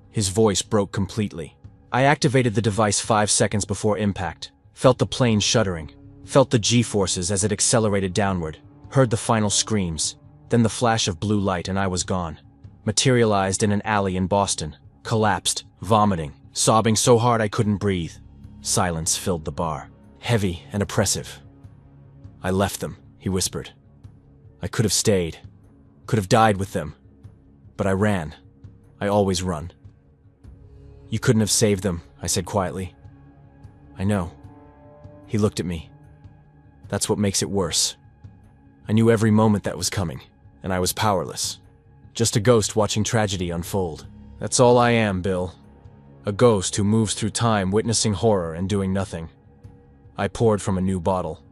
His voice broke completely. I activated the device 5 seconds before impact, felt the plane shuddering, felt the G-forces as it accelerated downward, heard the final screams, then the flash of blue light and I was gone. Materialized in an alley in Boston, collapsed, vomiting, sobbing so hard I couldn't breathe. Silence filled the bar, heavy and oppressive. I left them, he whispered. I could have stayed, could have died with them, but I ran. I always run. You couldn't have saved them, I said quietly. I know. He looked at me. That's what makes it worse. I knew every moment that was coming, and I was powerless. Just a ghost watching tragedy unfold. That's all I am, Bill. A ghost who moves through time witnessing horror and doing nothing. I poured from a new bottle.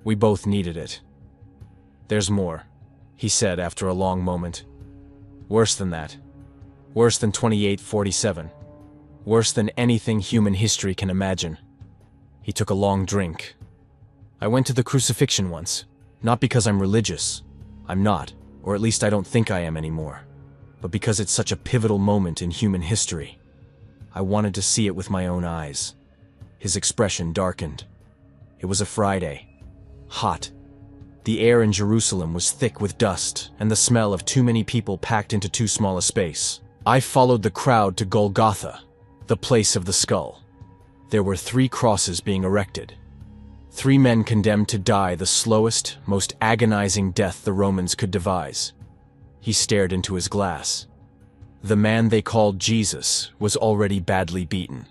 We both needed it. There's more, he said after a long moment. Worse than that. Worse than 2847. Worse than anything human history can imagine. He took a long drink. I went to the crucifixion once. Not because I'm religious. I'm not, or at least I don't think I am anymore. But because it's such a pivotal moment in human history. I wanted to see it with my own eyes. His expression darkened. It was a Friday. Hot. The air in Jerusalem was thick with dust and the smell of too many people packed into too small a space. I followed the crowd to Golgotha, the place of the skull. There were 3 crosses being erected. 3 men condemned to die the slowest, most agonizing death the Romans could devise. He stared into his glass. The man they called Jesus was already badly beaten,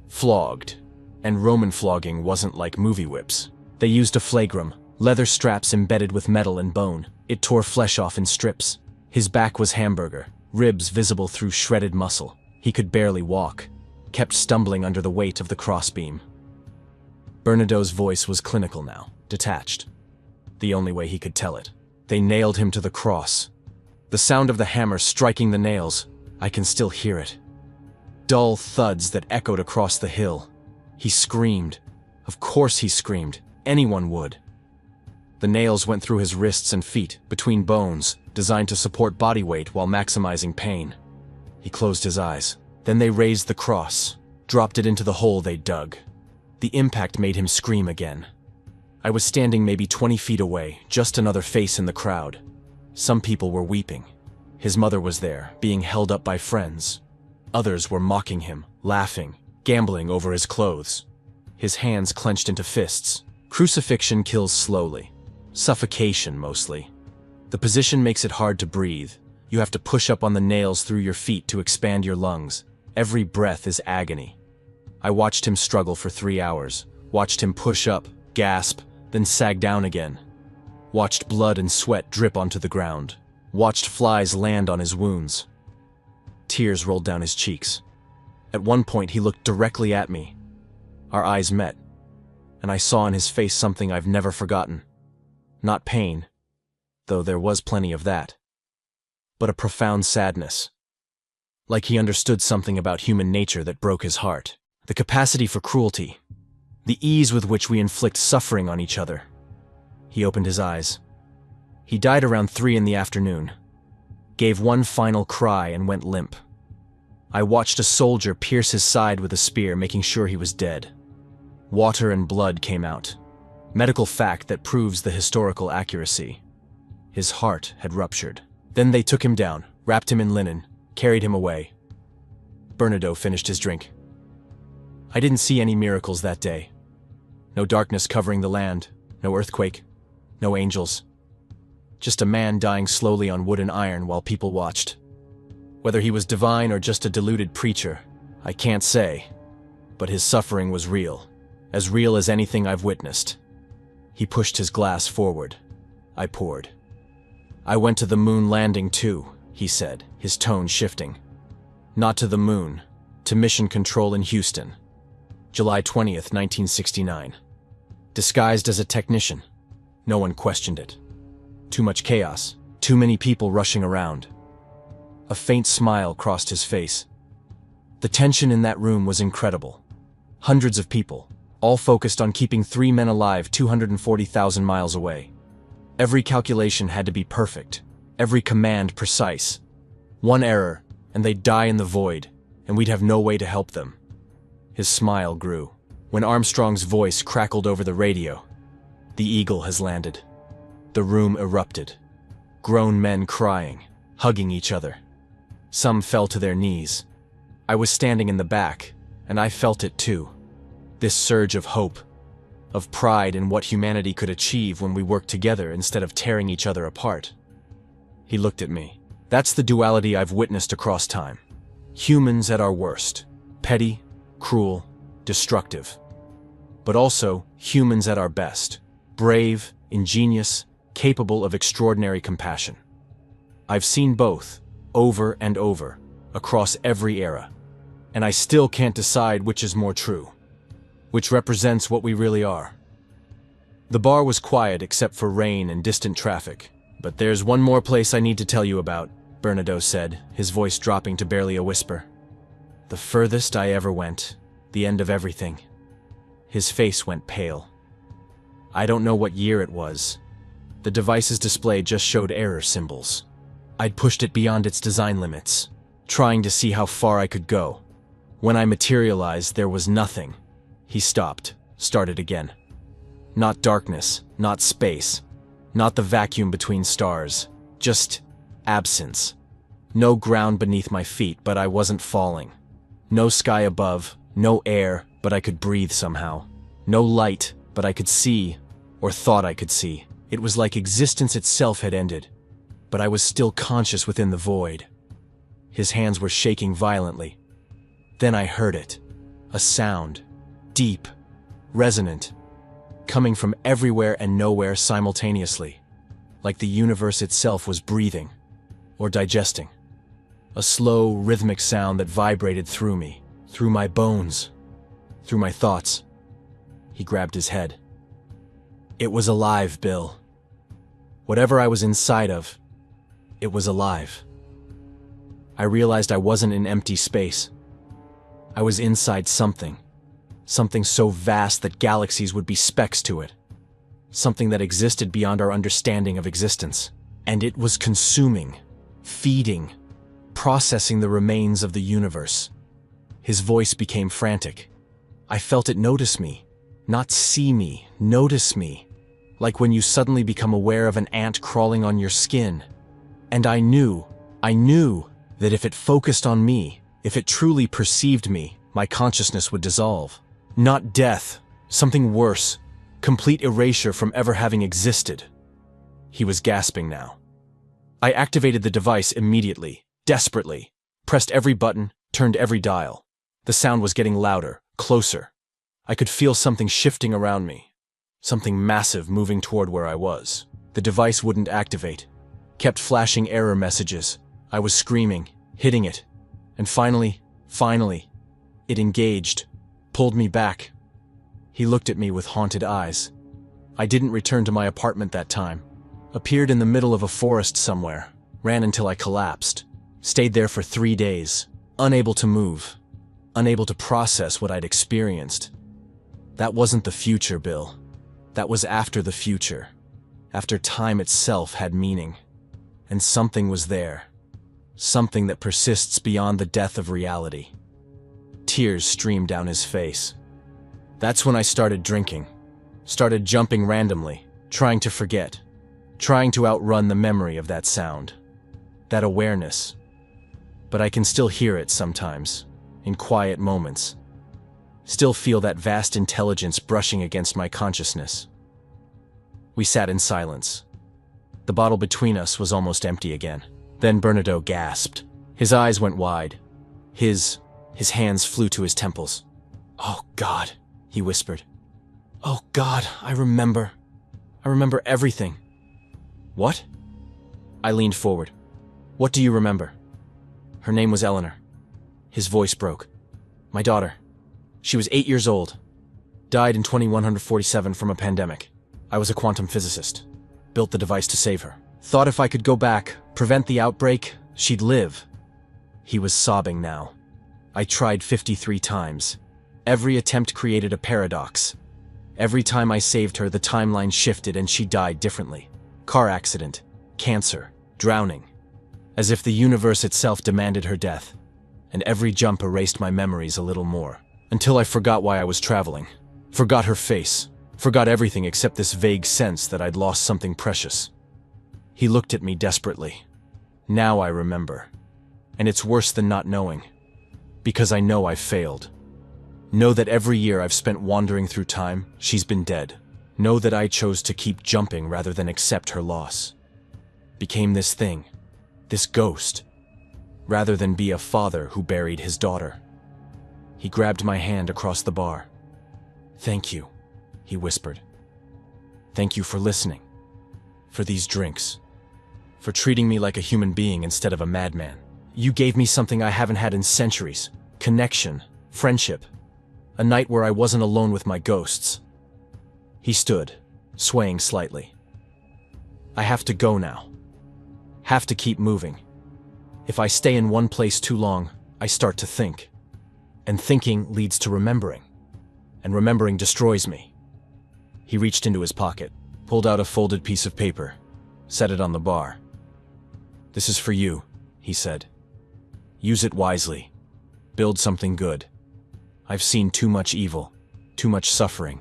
flogged, and Roman flogging wasn't like movie whips. They used a flagrum, leather straps embedded with metal and bone. It tore flesh off in strips. His back was hamburger, ribs visible through shredded muscle. He could barely walk, kept stumbling under the weight of the crossbeam. Bernadotte's voice was clinical now, detached. The only way he could tell it. They nailed him to the cross. The sound of the hammer striking the nails, I can still hear it. Dull thuds that echoed across the hill. He screamed. Of course he screamed. Anyone would. The nails went through his wrists and feet, between bones, designed to support body weight while maximizing pain. He closed his eyes. Then they raised the cross, dropped it into the hole they dug. The impact made him scream again. I was standing maybe 20 feet away, just another face in the crowd. Some people were weeping. His mother was there, being held up by friends. Others were mocking him, laughing, gambling over his clothes. His hands clenched into fists. Crucifixion kills slowly. Suffocation, mostly. The position makes it hard to breathe. You have to push up on the nails through your feet to expand your lungs. Every breath is agony. I watched him struggle for 3 hours. Watched him push up, gasp, then sag down again. Watched blood and sweat drip onto the ground. Watched flies land on his wounds. Tears rolled down his cheeks. At one point he looked directly at me. Our eyes met, and I saw in his face something I've never forgotten. Not pain, though there was plenty of that. but a profound sadness. Like he understood something about human nature that broke his heart. The capacity for cruelty. The ease with which we inflict suffering on each other. He opened his eyes. He died around 3 in the afternoon. Gave one final cry and went limp. I watched a soldier pierce his side with a spear, making sure he was dead. Water and blood came out. Medical fact that proves the historical accuracy. His heart had ruptured. Then they took him down, wrapped him in linen, carried him away. Bernadotte finished his drink. I didn't see any miracles that day. No darkness covering the land, no earthquake, no angels. Just a man dying slowly on wood and iron while people watched. Whether he was divine or just a deluded preacher, I can't say, but his suffering was real as anything I've witnessed. He pushed his glass forward. I poured. I went to the moon landing too, he said, his tone shifting. Not to the moon, to Mission Control in Houston. July 20th, 1969. Disguised as a technician. No one questioned it. Too much chaos, too many people rushing around. A faint smile crossed his face. The tension in that room was incredible. Hundreds of people, all focused on keeping 3 men alive 240,000 miles away. Every calculation had to be perfect, every command precise. One error, and they'd die in the void, and we'd have no way to help them. His smile grew. When Armstrong's voice crackled over the radio, "The Eagle has landed." The room erupted. Grown men crying, hugging each other. Some fell to their knees. I was standing in the back, and I felt it too. This surge of hope, of pride in what humanity could achieve when we worked together instead of tearing each other apart. He looked at me. That's the duality I've witnessed across time. Humans at our worst. Petty, cruel, destructive. But also humans at our best. Brave, ingenious, capable of extraordinary compassion. I've seen both, over and over, across every era. And I still can't decide which is more true. Which represents what we really are. The bar was quiet except for rain and distant traffic. But there's one more place I need to tell you about, Bernadotte said, his voice dropping to barely a whisper. The furthest I ever went, the end of everything. His face went pale. I don't know what year it was. The device's display just showed error symbols. I'd pushed it beyond its design limits, trying to see how far I could go. When I materialized, there was nothing. He stopped, started again. Not darkness, not space, not the vacuum between stars, just absence. No ground beneath my feet, but I wasn't falling. No sky above, no air, but I could breathe somehow. No light, but I could see, or thought I could see. It was like existence itself had ended, but I was still conscious within the void. His hands were shaking violently. Then I heard it. A sound. Deep, resonant, coming from everywhere and nowhere simultaneously, like the universe itself was breathing, or digesting. A slow, rhythmic sound that vibrated through me, through my bones, through my thoughts. He grabbed his head. It was alive, Bill. Whatever I was inside of, it was alive. I realized I wasn't in empty space. I was inside something. Something so vast that galaxies would be specks to it. Something that existed beyond our understanding of existence. And it was consuming, feeding, processing the remains of the universe. His voice became frantic. I felt it notice me. Not see me, notice me. Like when you suddenly become aware of an ant crawling on your skin. And I knew that if it focused on me, if it truly perceived me, my consciousness would dissolve. Not death, something worse, complete erasure from ever having existed. He was gasping now. I activated the device immediately, desperately, pressed every button, turned every dial. The sound was getting louder, closer. I could feel something shifting around me, something massive moving toward where I was. The device wouldn't activate, kept flashing error messages. I was screaming, hitting it, and finally, it engaged. Pulled me back. He looked at me with haunted eyes. I didn't return to my apartment that time. Appeared in the middle of a forest somewhere, Ran until I collapsed. Stayed there for 3 days, unable to move, unable to process what I'd experienced. That wasn't the future, Bill. That was after the future. After time itself had meaning. And something was there. Something that persists beyond the death of reality. Tears streamed down his face. That's when I started drinking. Started jumping randomly, trying to forget. Trying to outrun the memory of that sound. That awareness. But I can still hear it sometimes, in quiet moments. Still feel that vast intelligence brushing against my consciousness. We sat in silence. The bottle between us was almost empty again. Then Bernadotte gasped. His eyes went wide. His hands flew to his temples. "Oh, God," he whispered. "Oh, God, I remember everything." "What?" I leaned forward. "What do you remember?" Her name was Eleanor. His voice broke. "My daughter. She was 8 years old. Died in 2147 from a pandemic. I was a quantum physicist. Built the device to save her. Thought if I could go back, prevent the outbreak, she'd live." He was sobbing now. "I tried 53 times. Every attempt created a paradox. Every time I saved her, the timeline shifted and she died differently. Car accident, cancer, drowning. As if the universe itself demanded her death. And every jump erased my memories a little more. Until I forgot why I was traveling. Forgot her face. Forgot everything except this vague sense that I'd lost something precious." He looked at me desperately. "Now I remember. And it's worse than not knowing. Because I know I failed. Know that every year I've spent wandering through time, she's been dead. Know that I chose to keep jumping rather than accept her loss. Became this thing. This ghost. Rather than be a father who buried his daughter." He grabbed my hand across the bar. "Thank you," he whispered. "Thank you for listening. For these drinks. For treating me like a human being instead of a madman. You gave me something I haven't had in centuries. Connection. Friendship. A night where I wasn't alone with my ghosts." He stood, swaying slightly. "I have to go now. Have to keep moving. If I stay in one place too long, I start to think. And thinking leads to remembering. And remembering destroys me." He reached into his pocket, pulled out a folded piece of paper, set it on the bar. "This is for you," he said. "Use it wisely. Build something good. I've seen too much evil, too much suffering.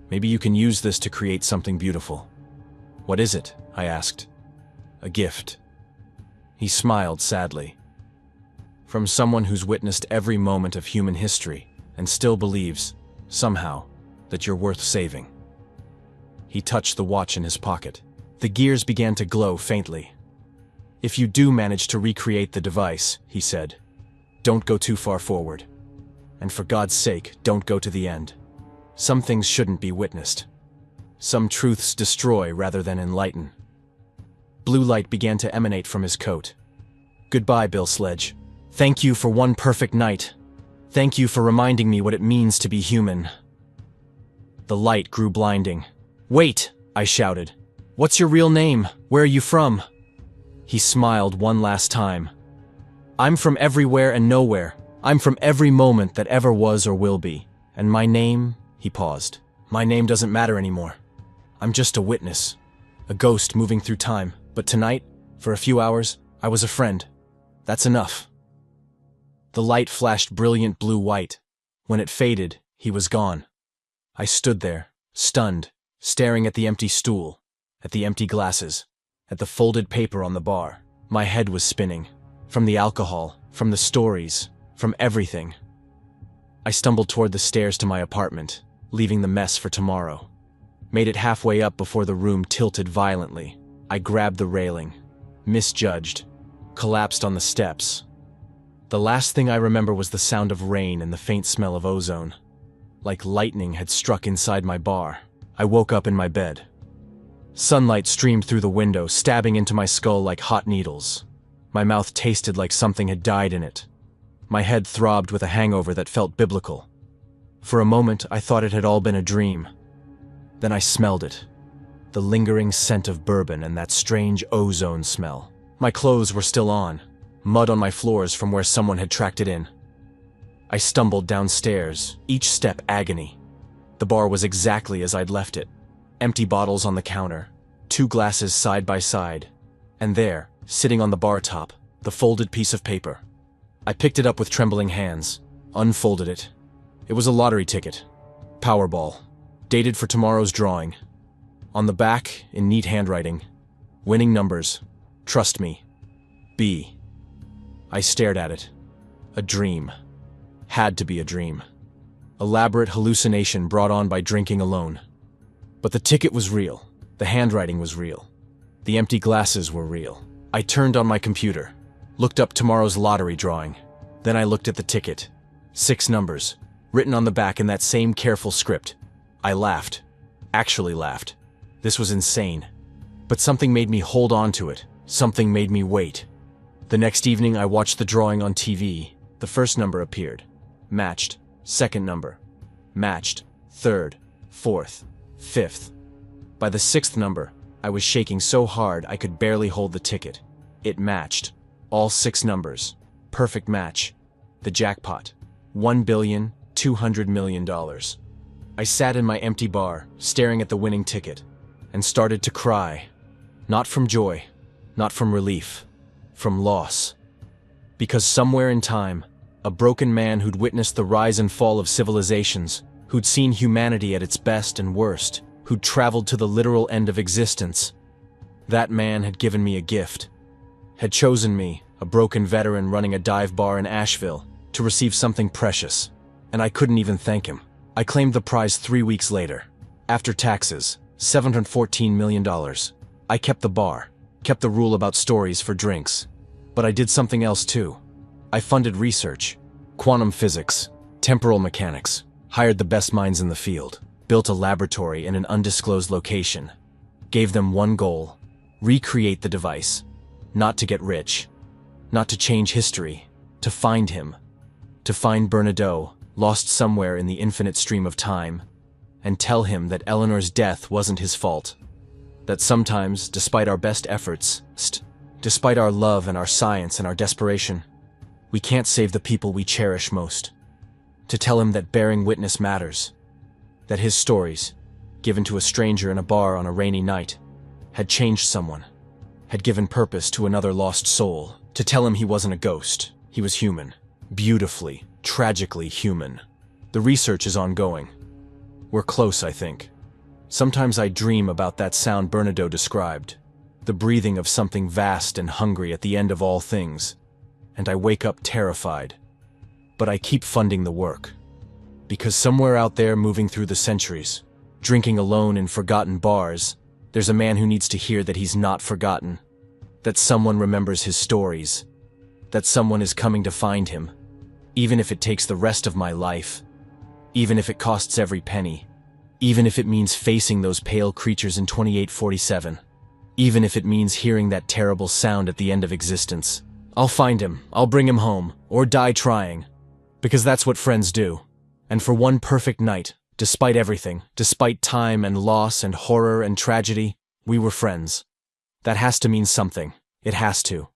Maybe you can use this to create something beautiful." "What is it?" I asked. "A gift." He smiled sadly. "From someone who's witnessed every moment of human history and still believes, somehow, that you're worth saving." He touched the watch in his pocket. The gears began to glow faintly. "If you do manage to recreate the device," he said, "don't go too far forward. And for God's sake, don't go to the end. Some things shouldn't be witnessed. Some truths destroy rather than enlighten." Blue light began to emanate from his coat. "Goodbye, Bill Sledge. Thank you for one perfect night. Thank you for reminding me what it means to be human." The light grew blinding. "Wait!" I shouted. "What's your real name? Where are you from?" He smiled one last time. "I'm from everywhere and nowhere. I'm from every moment that ever was or will be. And my name," he paused, "my name doesn't matter anymore. I'm just a witness. A ghost moving through time. But tonight, for a few hours, I was a friend. That's enough." The light flashed brilliant blue-white. When it faded, he was gone. I stood there, stunned, staring at the empty stool, at the empty glasses, at the folded paper on the bar. My head was spinning. From the alcohol, from the stories, from everything. I stumbled toward the stairs to my apartment, leaving the mess for tomorrow. Made it halfway up before the room tilted violently. I grabbed the railing, misjudged, collapsed on the steps. The last thing I remember was the sound of rain and the faint smell of ozone. Like lightning had struck inside my bar. I woke up in my bed. Sunlight streamed through the window, stabbing into my skull like hot needles. My mouth tasted like something had died in it. My head throbbed with a hangover that felt biblical. For a moment, I thought it had all been a dream. Then I smelled it. The lingering scent of bourbon and that strange ozone smell. My clothes were still on, mud on my floors from where someone had tracked it in. I stumbled downstairs, each step agony. The bar was exactly as I'd left it. Empty bottles on the counter, 2 glasses side by side, and there, sitting on the bar top, the folded piece of paper. I picked it up with trembling hands, unfolded it. It was a lottery ticket. Powerball. Dated for tomorrow's drawing. On the back, in neat handwriting, winning numbers. Trust me. B. I stared at it. A dream. Had to be a dream. Elaborate hallucination brought on by drinking alone. But the ticket was real. The handwriting was real. The empty glasses were real. I turned on my computer, looked up tomorrow's lottery drawing. Then I looked at the ticket. 6 numbers, written on the back in that same careful script. I laughed. Actually laughed. This was insane. But something made me hold on to it. Something made me wait. The next evening I watched the drawing on TV. The first number appeared. Matched. Second number. Matched. Third. Fourth. Fifth. By the 6th number, I was shaking so hard I could barely hold the ticket. It matched. All 6 numbers. Perfect match. The jackpot. $1,200,000,000. I sat in my empty bar, staring at the winning ticket, and started to cry. Not from joy, not from relief, from loss. Because somewhere in time, a broken man who'd witnessed the rise and fall of civilizations, who'd seen humanity at its best and worst, who'd traveled to the literal end of existence, that man had given me a gift, had chosen me, a broken veteran running a dive bar in Asheville, to receive something precious, and I couldn't even thank him. I claimed the prize 3 weeks later. After taxes, $714 million. I kept the bar, kept the rule about stories for drinks. But I did something else too. I funded research, quantum physics, temporal mechanics, hired the best minds in the field, built a laboratory in an undisclosed location, gave them one goal: recreate the device. Not to get rich, not to change history, to find him, to find Bernadotte, lost somewhere in the infinite stream of time, and tell him that Eleanor's death wasn't his fault. That sometimes, despite our best efforts, despite our love and our science and our desperation, we can't save the people we cherish most. To tell him that bearing witness matters. That his stories, given to a stranger in a bar on a rainy night, had changed someone, had given purpose to another lost soul. To tell him he wasn't a ghost, he was human. Beautifully, tragically human. The research is ongoing. We're close, I think. Sometimes I dream about that sound Bernadotte described, the breathing of something vast and hungry at the end of all things, and I wake up terrified. But I keep funding the work. Because somewhere out there moving through the centuries, drinking alone in forgotten bars, there's a man who needs to hear that he's not forgotten, that someone remembers his stories, that someone is coming to find him, even if it takes the rest of my life, even if it costs every penny, even if it means facing those pale creatures in 2847, even if it means hearing that terrible sound at the end of existence. I'll find him, I'll bring him home, or die trying, because that's what friends do. And for one perfect night, despite everything, despite time and loss and horror and tragedy, we were friends. That has to mean something. It has to.